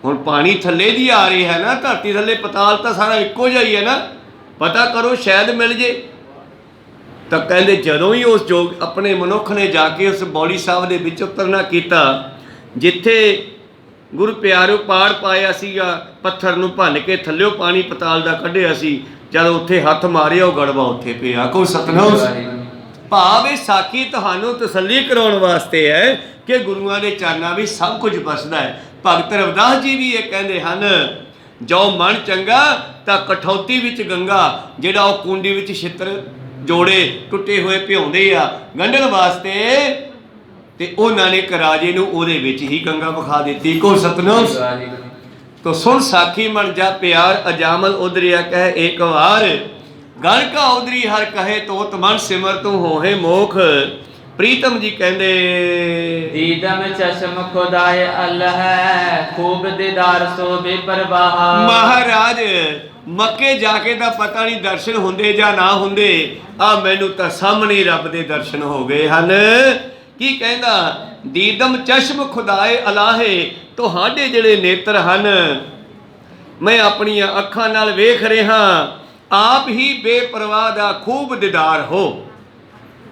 Speaker 1: हुण पानी थल्ले दी आ रही है ना धरती थल्ले पताल तो सारा इक्को जिहा ही है ना पता करो शायद मिल जे तो कहंदे जदों ही उस जोग अपने मनुख ने जाके उस बौली साहब दे विच उतरना कीता जिथे गुरु प्यारो पाड़ पाया सीगा पत्थर नूं भन के थल्लिओ पानी पताल दा कढिया सी जद उत्थे हथ मारिया वो गड़वा उत्थे पिया को सतनाम भाव साखी तुहानूं तसल्ली कराउण वास्ते है कि गुरुआं दे चरनां विच सब कुछ बसदा है भगत रविदास जी भी ये कहंदे हन जो मन चंगा तां कठौती विच गंगा जिहड़ा वो कुंडी विच छित्र जोड़े टुटे हुए भिउंदे आ गंढण वास्ते ਤੇ ਉਹਨਾਂ ਨੇ ਇੱਕ ਰਾਜੇ ਨੂੰ ਉਹਦੇ ਵਿੱਚ ਹੀ ਗੰਗਾ ਵਿਖਾ ਦਿੱਤੀ। ਕੋ ਸਤਨਾਮ।
Speaker 2: ਵਾਹਿਗੁਰੂ
Speaker 1: ਤੋ ਸੁਣ ਸਾਖੀ ਮਨ ਜਾ ਪਿਆਰ ਅਜਾਮਲ ਉਦਰਿਆ ਕਹਿ ਏਕ ਵਾਰ ਗਣ ਕਾ ਉਦਰੀ ਹਰ ਕਹੇ ਤੋਤ ਮਨ ਸਿਮਰ ਤੂੰ ਹੋਏ ਮੋਖ। ਪ੍ਰੀਤਮ ਜੀ ਕਹਿੰਦੇ
Speaker 2: ਦੀਦਮ ਚਸ਼ਮ ਖੁਦਾਏ ਅੱਲ੍ਹ ਖੂਬ ਦੀਦਾਰ ਸੋ ਬੇਪਰਵਾਹ।
Speaker 1: ਮਹਾਰਾਜ ਮੱਕੇ ਜਾ ਕੇ ਤਾਂ ਪਤਾ ਨਹੀਂ ਦਰਸ਼ਨ ਹੁੰਦੇ ਜਾਂ ਨਾ ਹੁੰਦੇ, ਆ ਮੈਨੂੰ ਤਾਂ ਸਾਹਮਣੇ ਰੱਬ ਦੇ ਦਰਸ਼ਨ ਹੋ ਗਏ ਹਨ। ਕੀ ਕਹਿੰਦਾ ਦੀਦਮ ਚਸ਼ਮ ਖੁਦਾਏ ਅਲਾਹੇ, ਤੁਹਾਡੇ ਜਿਹੜੇ ਨੇਤਰ ਹਨ ਮੈਂ ਆਪਣੀਆਂ ਅੱਖਾਂ ਨਾਲ ਵੇਖ ਰਿਹਾ, ਆਪ ਹੀ ਬੇਪਰਵਾਹ ਦਾ ਖੂਬ ਦੀਦਾਰ ਹੋ।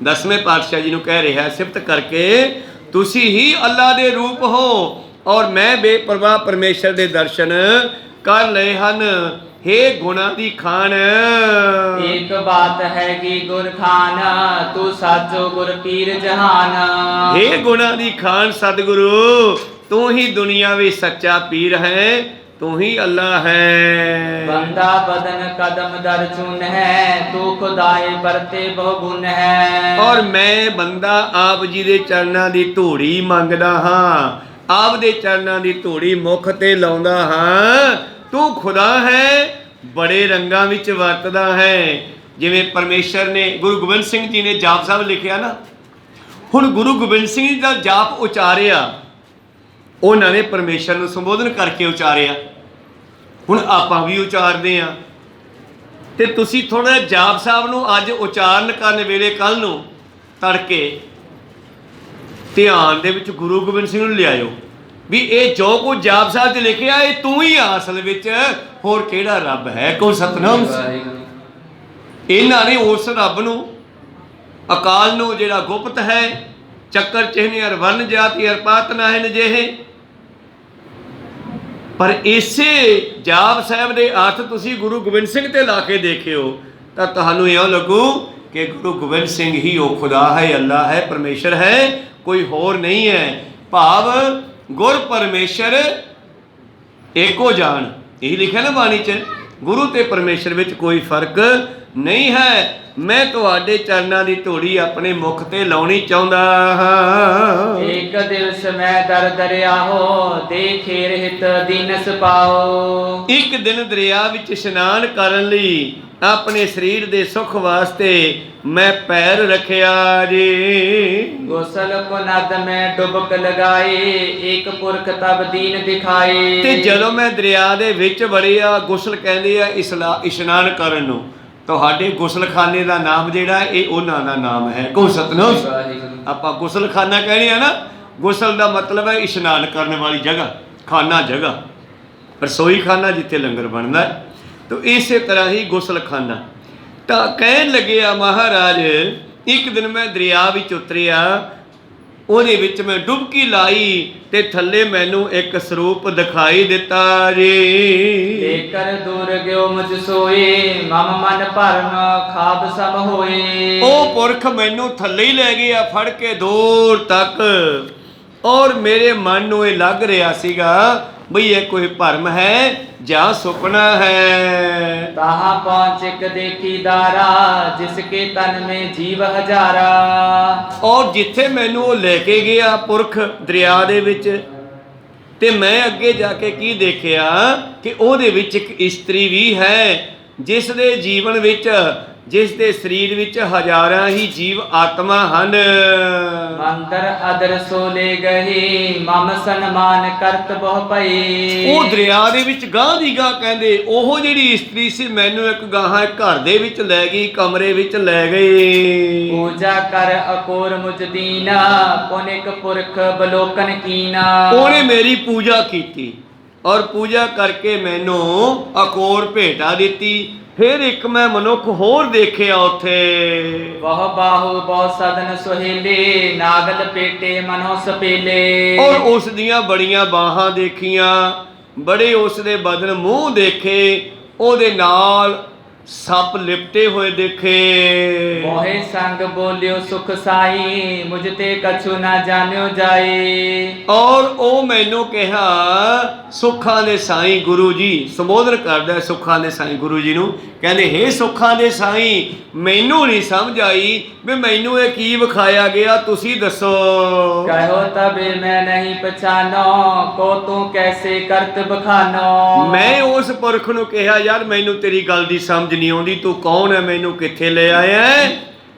Speaker 1: 10ਵੇਂ ਪਾਤਸ਼ਾਹ ਜੀ ਨੂੰ ਕਹਿ ਰਿਹਾ ਸਿਫਤ ਕਰਕੇ, ਤੁਸੀਂ ਹੀ ਅੱਲਾ ਦੇ ਰੂਪ ਹੋ ਔਰ ਮੈਂ ਬੇਪਰਵਾਹ ਪਰਮੇਸ਼ਰ ਦੇ ਦਰਸ਼ਨ ਕਰ ਲਏ ਹਨ। हे ਗੁਣਾ ਦੀ ਖਾਨ
Speaker 2: ਇੱਕ ਬਾਤ ਹੈਗੀ ਗੁਰ ਖਾਨ ਤੂੰ ਸਾਚੋ ਗੁਰ ਪੀਰ ਜਹਾਨ।
Speaker 1: हे ਗੁਣਾ ਦੀ ਖਾਨ ਸਤਿਗੁਰੂ ਤੂੰ ਹੀ ਦੁਨੀਆ ਵਿੱਚ ਸੱਚਾ ਪੀਰ ਹੈ, ਤੂੰ ਹੀ ਅੱਲਾ ਹੈ।
Speaker 2: ਬੰਦਾ ਬਦਨ ਕਦਮ ਦਰ ਚੁਨ ਹੈ ਤੂੰ ਖੁਦਾਏ ਵਰਤੇ ਬਹੁ ਗੁਣ ਹੈ।
Speaker 1: ਔਰ ਮੈਂ ਬੰਦਾ ਆਪ ਜੀ ਦੇ ਚਰਨਾਂ ਦੀ ਧੂੜੀ ਮੰਗਦਾ ਹਾਂ, ਆਪ ਦੇ ਚਰਨਾਂ ਦੀ ਧੂੜੀ ਮੁਖ ਤੇ ਲਾਉਂਦਾ ਹਾਂ। ਤੂੰ ਖੁਦਾ ਹੈ, ਬੜੇ ਰੰਗਾਂ ਵਿੱਚ ਵਰਤਦਾ ਹੈ। ਜਿਵੇਂ ਪਰਮੇਸ਼ਰ ਨੇ ਗੁਰੂ ਗੋਬਿੰਦ ਸਿੰਘ ਜੀ ਨੇ ਜਾਪ ਸਾਹਿਬ ਲਿਖਿਆ ਨਾ, ਹੁਣ ਗੁਰੂ ਗੋਬਿੰਦ ਸਿੰਘ ਜੀ ਦਾ ਜਾਪ ਉਚਾਰਿਆ, ਉਹਨਾਂ ਨੇ ਪਰਮੇਸ਼ਰ ਨੂੰ ਸੰਬੋਧਨ ਕਰਕੇ ਉਚਾਰਿਆ। ਹੁਣ ਆਪਾਂ ਵੀ ਉਚਾਰਦੇ ਹਾਂ, ਤੇ ਤੁਸੀਂ ਥੋੜਾ ਜਾਪ ਸਾਹਿਬ ਨੂੰ ਅੱਜ ਉਚਾਰਨ ਕਰਨ ਵੇਲੇ ਕੱਲ ਨੂੰ ਤੜਕੇ ਧਿਆਨ ਦੇ ਵਿੱਚ ਗੁਰੂ ਗੋਬਿੰਦ ਸਿੰਘ ਨੂੰ ਲਿਆਇਓ ਵੀ ਇਹ ਜੋ ਕੁਝ ਜਾਪ ਸਾਹਿਬ 'ਚ ਲਿਖਿਆ ਇਹ ਤੂੰ ਹੀ ਆ ਅਸਲ ਵਿੱਚ, ਹੋਰ ਕਿਹੜਾ ਰੱਬ ਹੈ। ਕੋ ਸਤਨਾਮ। ਇਹਨਾਂ ਨੇ ਉਸ ਰੱਬ ਨੂੰ, ਅਕਾਲ ਨੂੰ ਜਿਹੜਾ ਗੁਪਤ ਹੈ, ਚੱਕਰ ਚਿਹਨੇ ਅਰ ਵਰਨ ਜਾਤੀ ਅਰ ਪਾਤ ਨਾਹਿਨ ਜਿਹੇ, ਪਰ ਇਸੇ ਜਾਪ ਸਾਹਿਬ ਦੇ ਅਰਥ ਤੁਸੀਂ ਗੁਰੂ ਗੋਬਿੰਦ ਸਿੰਘ ਤੇ ਲਾ ਕੇ ਦੇਖਿਓ ਤਾਂ ਤੁਹਾਨੂੰ ਇਉਂ ਲੱਗੂ ਕਿ ਗੁਰੂ ਗੋਬਿੰਦ ਸਿੰਘ ਹੀ ਉਹ ਖੁਦਾ ਹੈ, ਅੱਲਾ ਹੈ, ਪਰਮੇਸ਼ਰ ਹੈ, ਕੋਈ ਹੋਰ ਨਹੀਂ ਹੈ। ਭਾਵ ਗੁਰ ਪਰਮੇਸ਼ਰ ਏਕੋ ਜਾਣ, ਇਹੀ ਲਿਖਿਆ ਨਾ ਬਾਣੀ 'ਚ, ਗੁਰੂ ਤੇ ਪਰਮੇਸ਼ਰ ਵਿੱਚ ਕੋਈ ਫਰਕ ਨਹੀਂ ਹੈ। ਮੈਂ ਤੁਹਾਡੇ ਚਰਨਾਂ ਦੀ ਧੂੜੀ ਆਪਣੇ ਮੁਖ ਤੇ ਲਾਉਣੀ ਚਾਹੁੰਦਾ ਹਾਂ।
Speaker 2: ਇੱਕ ਦਿਵਸ ਮੈਂ ਦਰ ਦਰਿਆ ਹੋ ਦੇਖੇ ਰਹਿਤ ਦੀਨਸ ਪਾਓ। ਇੱਕ
Speaker 1: ਦਿਨ ਦਰਿਆ ਵਿੱਚ ਇਸ਼ਨਾਨ ਕਰਨ ਲਈ ਆਪਣੇ ਸਰੀਰ ਦੇ ਸੁਖ ਵਾਸਤੇ ਮੈਂ ਪੈਰ ਰੱਖਿਆ ਜੀ।
Speaker 2: ਗੋਸਲ ਕੋ ਨਦ ਮੈਂ ਡੁਬਕ ਲਗਾਏ ਇੱਕ ਪੁਰਖ ਤਬ ਦੀਨ ਦਿਖਾਏ।
Speaker 1: ਤੇ ਜਦੋਂ ਮੈਂ ਦਰਿਆ ਦੇ ਵਿੱਚ ਵੜਿਆ, ਗੁਸਲ ਕਹਿੰਦੇ ਆ ਇਸ਼ਨਾਨ ਕਰਨ ਨੂੰ, ਤੁਹਾਡੇ ਗੁਸਲਖਾਨੇ ਦਾ ਨਾਮ ਜਿਹੜਾ ਇਹ ਉਹਨਾਂ ਦਾ ਨਾਮ ਹੈ। ਕੋ ਸਤਨਾਮ। ਆਪਾਂ ਗੁਸਲਖਾਨਾ ਕਹਿੰਦੇ ਆ ਨਾ, ਗੁਸਲ ਦਾ ਮਤਲਬ ਹੈ ਇਸ਼ਨਾਨ ਕਰਨ ਵਾਲੀ ਜਗ੍ਹਾ, ਖਾਨਾ ਜਗ੍ਹਾ, ਰਸੋਈ ਖਾਨਾ ਜਿੱਥੇ ਲੰਗਰ ਬਣਦਾ ਹੈ। ਤੋ ਇਸੇ ਤਰ੍ਹਾਂ ਹੀ ਗੁਸਲਖਾਨਾ। ਤਾਂ ਕਹਿਣ ਲੱਗਿਆ ਮਹਾਰਾਜ, ਇੱਕ ਦਿਨ ਮੈਂ ਦਰਿਆ ਵਿੱਚ ਉਤਰਿਆ, ਉਹਦੇ ਵਿੱਚ ਮੈਂ ਡੁਬਕੀ ਲਾਈ ਤੇ ਥੱਲੇ ਮੈਨੂੰ ਇੱਕ ਸਰੂਪ ਦਿਖਾਈ ਦਿੱਤਾ ਜੀ।
Speaker 2: ਲੇਕਰ ਦੂਰ ਗਿਓ ਮੁਝ ਸੋਏ ਮਮ ਮਨ ਭਰਮ ਖਾਬ ਸਭ ਹੋਏ।
Speaker 1: ਉਹ ਪੁਰਖ ਮੈਨੂੰ ਥੱਲੇ ਹੀ ਲੈ ਗਿਆ ਫੜ ਕੇ ਦੂਰ ਤੱਕ, ਔਰ ਮੇਰੇ ਮਨ ਨੂੰ ਇਹ ਲੱਗ ਰਿਹਾ ਸੀਗਾ ਬਈ ਇਹ ਕੋਈ ਭਰਮ ਹੈ ਜਾਂ ਸੁਪਨਾ ਹੈ।
Speaker 2: ਤਾਹਾ ਪਹੁੰਚ ਇੱਕ ਦੇਖੀ ਦਾਰਾ ਜਿਸਕੇ ਤਨ ਮੇ ਜੀਵ ਹਜ਼ਾਰਾ।
Speaker 1: ਔਰ ਜਿੱਥੇ ਮੈਨੂੰ ਉਹ ਲੈ ਕੇ ਗਿਆ ਪੁਰਖ ਦਰਿਆ ਦੇ ਵਿੱਚ, ਤੇ ਮੈਂ ਅੱਗੇ ਜਾ ਕੇ ਕੀ ਦੇਖਿਆ ਕਿ ਉਹਦੇ ਵਿੱਚ ਇੱਕ ਇਸਤਰੀ ਵੀ ਹੈ, ਜਿਸ ਦੇ ਜੀਵਨ ਵਿੱਚ, ਜਿਸ ਦੇ ਸਰੀਰ ਵਿੱਚ ਹਜ਼ਾਰਾਂ ਹੀ ਜੀਵ ਆਤਮਾ ਹਨ।
Speaker 2: ਮੰਦਰ ਅਦਰ ਸੋ ਲੈ ਗਏ ਮਮ ਸਨਮਾਨ ਕਰਤ ਬਹੁ ਪਏ।
Speaker 1: ਉਹ ਦਰਿਆ ਦੇ ਵਿੱਚ ਗਾਂ ਦੀ ਗਾਂ ਕਹਿੰਦੇ ਉਹ ਜਿਹੜੀ ਇਸਤਰੀ ਸੀ ਮੈਨੂੰ ਇੱਕ ਗਾਹਾਂ ਘਰ ਦੇ ਵਿੱਚ ਲੈ ਗਈ, ਕਮਰੇ ਵਿੱਚ ਲੈ ਗਈ।
Speaker 2: ਪੂਜਾ ਕਰ ਅਕੋਰ ਮੁਝ ਦੀਨਾ ਪੁਨਿਕ ਪੁਰਖ ਬਲੋਕਨ ਕੀਨਾ। ਉਹਨੇ
Speaker 1: ਮੇਰੀ ਪੂਜਾ ਕੀਤੀ ਔਰ ਪੂਜਾ ਕਰਕੇ ਮੈਨੂੰ ਅਕੋਰ ਭੇਟਾ ਦਿੱਤੀ। ਫਿਰ ਇੱਕ ਮੈਂ ਮਨੁੱਖ ਹੋਰ ਦੇਖਿਆ ਉੱਥੇ,
Speaker 2: ਬਹੁ ਬਾਹੂ ਬਹੁ ਸਦਨ ਸੁਹੇਲੇ ਨਾਗਲ ਪੇਟੇ ਮਨੋ ਸਪੇਲੇ।
Speaker 1: ਔਰ ਉਸ ਦੀਆਂ ਬੜੀਆਂ ਬਾਹਾਂ ਦੇਖੀਆਂ, ਬੜੇ ਉਸ ਦੇ ਬਦਨ ਮੂੰਹ ਦੇਖੇ, ਉਹਦੇ ਨਾਲ सप लिपटे हुए देखे।
Speaker 2: मोहे संग बोलियो सुख साई, मुझ ते कछु ना जानियो जाए।
Speaker 1: और ओ मैनू कहा सुखां दे साईं गुरु जी, संबोधन करदा सुखां दे साईं गुरु जी नू, कहंदे हे सुखां दे साईं मैनू नहीं समझ आई भी मैनू ये की विखाया गया, तुसी दसो।
Speaker 2: कहो तबे मैं नहीं पछानो, को तू कैसे करत बखानो।
Speaker 1: मैं उस पुरख नू कहा यार मैनू तेरी गल दी समझ नहीं आउंदी, तू कौन है, मैनू कित्थे ले आया है,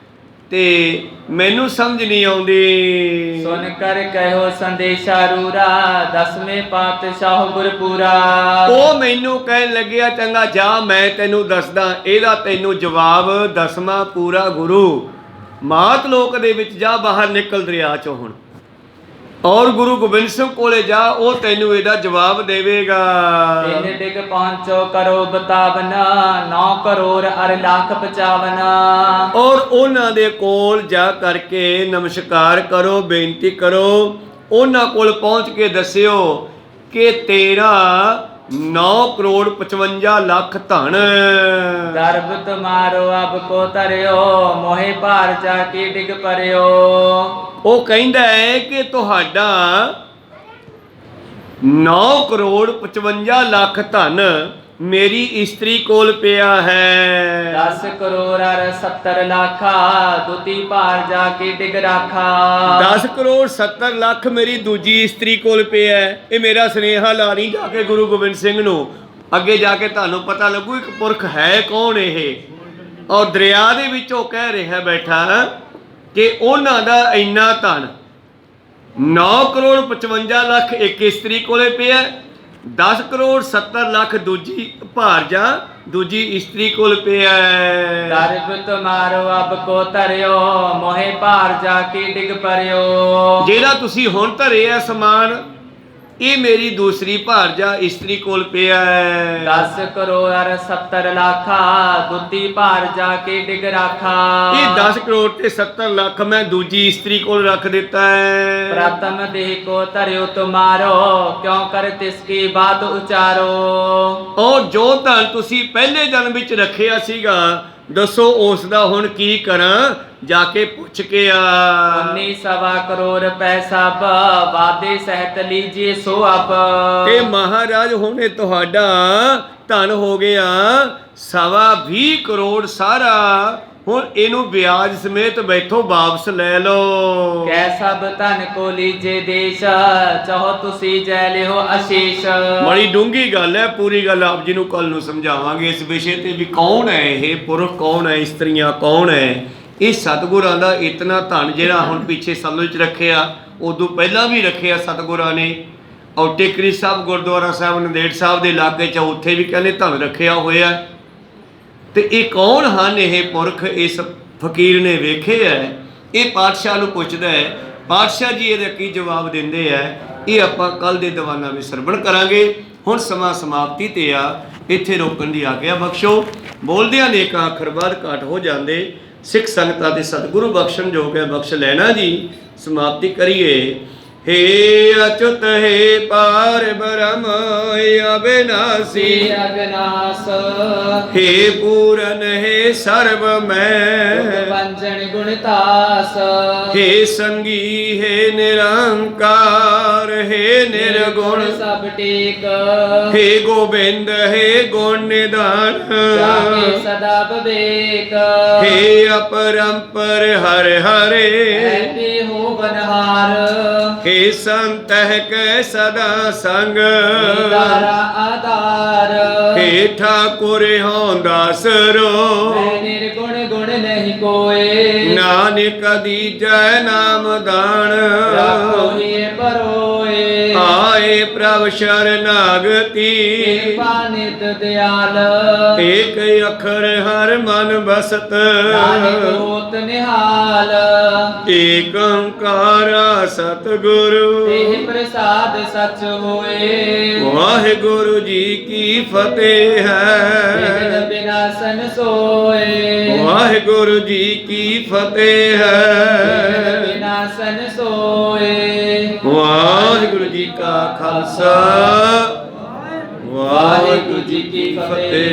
Speaker 1: ते मैनू समझ नहीं आउंदी।
Speaker 2: सुन कर कहो संदेशा रूरा, 10वें पातशाह गुरपुरा।
Speaker 1: ਉਹ ਮੈਨੂੰ ਕਹਿਣ ਲੱਗਿਆ ਚੰਗਾ ਜਾ ਮੈਂ ਤੈਨੂੰ ਦੱਸਦਾ, ਇਹਦਾ ਤੈਨੂੰ ਜਵਾਬ 10ਵਾਂ ਪੂਰਾ ਗੁਰੂ। ਮਾਤ ਲੋਕ ਦੇ ਵਿੱਚ ਜਾ, ਬਾਹਰ ਨਿਕਲ ਦਰਿਆ ਚੋਂ ਹੁਣ, ਔਰ ਗੁਰੂ ਗੋਬਿੰਦ ਸਿੰਘ ਕੋਲੇ ਜਾ, ਉਹ ਤੈਨੂੰ ਇਹਦਾ ਜਵਾਬ ਦੇਵੇਗਾ।
Speaker 2: ਤਿੰਨ ਡਿਗ ਪਹੁੰਚੋ ਕਰੋ ਬਤਾਵਨਾ, 9 ਕਰੋੜ ਅਰ ਲੱਖ 55।
Speaker 1: ਔਰ ਉਹਨਾਂ ਦੇ ਕੋਲ ਜਾ ਕਰਕੇ ਨਮਸਕਾਰ ਕਰੋ, ਬੇਨਤੀ ਕਰੋ, ਉਹਨਾਂ ਕੋਲ ਪਹੁੰਚ ਕੇ ਦੱਸਿਓ ਕਿ ਤੇਰਾ 9 ਕਰੋੜ 55 ਲੱਖ ਧਨ।
Speaker 2: ਗਰਭ ਤੁਮਾਰੋ ਅਬ ਕੋ ਤਰਿਓ, ਮੋਹਿ ਭਾਰ ਜਾ ਕੇ ਡਿਗ ਪਰਿਓ।
Speaker 1: ਉਹ ਕਹਿੰਦਾ ਹੈ ਕਿ ਤੁਹਾਡਾ 9 ਕਰੋੜ 55 ਲੱਖ ਧਨ ਮੇਰੀ ਇਸਤਰੀ ਕੋਲ ਪਿਆ ਹੈ।
Speaker 2: 10 ਕਰੋੜ ਅਰ 70 ਲੱਖਾ, ਦੁਤੀ ਭਾਰ ਜਾ ਕੇ ਡਿਗ ਰਾਖਾ।
Speaker 1: 10 ਕਰੋੜ 70 ਲੱਖ ਮੇਰੀ ਦੂਜੀ ਇਸਤਰੀ ਕੋਲ ਪਿਆ ਹੈ। ਇਹ ਮੇਰਾ ਸੁਨੇਹਾ ਲਾ ਨਹੀਂ ਜਾ ਕੇ ਗੁਰੂ ਗੋਬਿੰਦ ਸਿੰਘ ਨੂੰ, ਅੱਗੇ ਜਾ ਕੇ ਤੁਹਾਨੂੰ ਪਤਾ ਲੱਗੂ ਇੱਕ ਪੁਰਖ ਹੈ ਕੌਣ ਇਹ। ਔਰ ਦਰਿਆ ਦੇ ਵਿੱਚ ਉਹ ਕਹਿ ਰਿਹਾ ਬੈਠਾ ਕਿ ਉਹਨਾਂ ਦਾ ਇੰਨਾ ਧਨ 9 ਕਰੋੜ 55 ਲੱਖ ਇੱਕ ਇਸਤਰੀ ਕੋਲੇ ਪਿਆ, 10 ਕਰੋੜ 70 ਲੱਖ ਦੂਜੀ ਭਾਰਜਾ ਦੂਜੀ ਇਸਤਰੀ ਕੋਲ ਪਿਆ।
Speaker 2: ਗਰਭ ਤੁਮਾਰੋ ਅਬ ਕੋ ਤਰਿਓ, ਮੋਹਿ ਭਾਰ ਜਾ ਕੇ ਡਿਗ ਪਰਿਓ।
Speaker 1: ਜਿਹੜਾ ਤੁਸੀਂ ਹੁਣ ਧਰਿਆ ਸਮਾਨ, ਇਹ ਮੇਰੀ ਦੂਸਰੀ ਭਾਰਜਾ ਇਸਤਰੀ ਕੋਲ ਪਿਆ ਹੈ।
Speaker 2: 10 ਕਰੋੜ ਅਰ 70 ਲੱਖਾ, ਦੁਤੀ ਭਾਰ ਜਾ ਕੇ ਡਿਗ ਰਾਖਾ।
Speaker 1: ਇਹ 10 ਕਰੋੜ ਤੇ 70 ਲੱਖ ਮੈਂ ਦੂਜੀ ਇਸਤਰੀ ਕੋਲ ਰੱਖ ਦਿੱਤਾ ਹੈ।
Speaker 2: ਪ੍ਰਥਮ ਦੇਹ ਕੋ ਤਰਿਓ ਤੁਮਾਰੋ, ਕਿਉਂ ਕਰ ਤਿਸਕੀ ਬਾਤ ਉਚਾਰੋ।
Speaker 1: ਔਰ ਜੋ ਧਨ ਤੁਸੀਂ ਪਹਿਲੇ ਜਨਮ ਵਿੱਚ ਰੱਖਿਆ ਸੀਗਾ, ਦੱਸੋ ਉਸ ਦਾ ਹੁਣ ਕੀ ਕਰਾਂ, ਜਾ ਕੇ ਪੁੱਛ ਕੇ ਆ।
Speaker 2: 19 ਕਰੋੜ ਪੈਸਾ ਵਾਦੇ ਸਹਿਤ ਲੀਜੀਏ ਸੋ ਆਪ।
Speaker 1: ਤੇ ਮਹਾਰਾਜ ਹੁਣੇ ਤੁਹਾਡਾ ਧਨ ਹੋ ਗਿਆ 20 ਕਰੋੜ ਸਾਰਾ, ਹੁਣ ਇਹਨੂੰ ਵਿਆਜ ਸਮੇਤ ਬੈਠੋ ਵਾਪਸ ਲੈ ਲਓ।
Speaker 2: ਕੈ ਸਭ ਧਨ ਕੋ ਲੀਜੇ ਦੇਸ਼, ਚਾਹੋ ਤੁਸੀਂ ਜੈ ਲਿਓ ਅਸ਼ੀਸ਼।
Speaker 1: ਬੜੀ ਡੂੰਘੀ ਗੱਲ ਹੈ, ਪੂਰੀ ਗੱਲ ਆਪ ਜੀ ਨੂੰ ਕੱਲ ਨੂੰ ਸਮਝਾਵਾਂਗੇ ਇਸ ਵਿਸ਼ੇ ਤੇ ਵੀ ਕੌਣ ਹੈ ਇਹ ਪੁਰਖ, ਕੌਣ ਹੈ ਇਸਤਰੀਆਂ, ਕੌਣ ਹੈ ਇਹ ਸਤਿਗੁਰਾਂ ਦਾ ਇਤਨਾ ਧਨ ਜਿਹੜਾ ਹੁਣ ਪਿੱਛੇ ਸਮਝ ਵਿੱਚ ਰੱਖਿਆ, ਉਦੋਂ ਪਹਿਲਾਂ ਵੀ ਰੱਖਿਆ ਸਤਿਗੁਰਾਂ ਨੇ। ਔਰ ਟਿਕਰੀ ਸਾਹਿਬ ਗੁਰਦੁਆਰਾ ਸਾਹਿਬ ਨੰਦੇੜ ਸਾਹਿਬ ਦੇ ਇਲਾਕੇ 'ਚ ਉੱਥੇ ਵੀ ਕਹਿੰਦੇ ਧਨ ਰੱਖਿਆ ਹੋਇਆ। ਤੇ ਇਹ ਕੌਣ ਹਨ ਇਹ ਪੁਰਖ, ਇਸ ਫਕੀਰ ਨੇ ਵੇਖੇ ਹੈ। ਇਹ ਪਾਤਸ਼ਾਹ ਨੂੰ ਪੁੱਛਦਾ ਹੈ, ਪਾਤਸ਼ਾਹ ਜੀ ਇਹਦਾ ਕੀ ਜਵਾਬ ਦਿੰਦੇ ਹੈ, ਇਹ ਆਪਾਂ ਕੱਲ ਦੇ ਦੀਵਾਨਾਂ ਵਿੱਚ ਸਰਵਣ ਕਰਾਂਗੇ। ਹੁਣ ਸਮਾਂ ਸਮਾਪਤੀ ਤੇ ਆ, ਇੱਥੇ ਰੋਕਣ ਦੀ ਆਗਿਆ ਬਖਸ਼ੋ। ਬੋਲਦਿਆਂ ਨੇਕਾਂ ਅੱਖਰ ਬਾਅਦ ਘੱਟ ਹੋ ਜਾਂਦੇ, ਸਿੱਖ ਸੰਗਤਾਂ ਦੇ ਸਤਿਗੁਰੂ ਬਖਸ਼ਣ ਯੋਗ ਹੈ, ਬਖਸ਼ ਲੈਣਾ ਜੀ। ਸਮਾਪਤੀ ਕਰੀਏ। हे अच्युत हे पार ब्रह्म अविनाशी
Speaker 2: अविनाश,
Speaker 1: हे पूरन हे सर्व मैं
Speaker 2: वंजन गुणतास।
Speaker 1: हे संगी हे निरंकार हे निर्गुण
Speaker 2: सब टेक।
Speaker 1: हे गोविंद हे गुण निधान
Speaker 2: जाके सदा विवेक।
Speaker 1: हे अपरंपर हर हरे
Speaker 2: ऐसे हो बनहार।
Speaker 1: हे संत के सदा संग
Speaker 2: दारा आधार।
Speaker 1: हे ठाकुर हों दास रो
Speaker 2: मैं निर्गुण गुण नहीं कोई।
Speaker 1: नानक दीजै नाम दान
Speaker 2: रखो ही परोए।
Speaker 1: आए प्रभ शरणागति
Speaker 2: कृपा नित दयाल।
Speaker 1: एक अखर हर मन बसत
Speaker 2: नानक होत निहाल।
Speaker 1: एक ओंकारा सतगुरु
Speaker 2: तेह प्रसाद सच होए।
Speaker 1: वाहिगुरु जी की फतेह
Speaker 2: विघ्न
Speaker 1: है।
Speaker 2: विनाशन सोए।
Speaker 1: वाहिगुरु जी की फतेह
Speaker 2: विघ्न
Speaker 1: है।
Speaker 2: विनाशन सोए।
Speaker 1: वाहिगुरु जी का खालसा, वाहिगुरु जी की फतेह।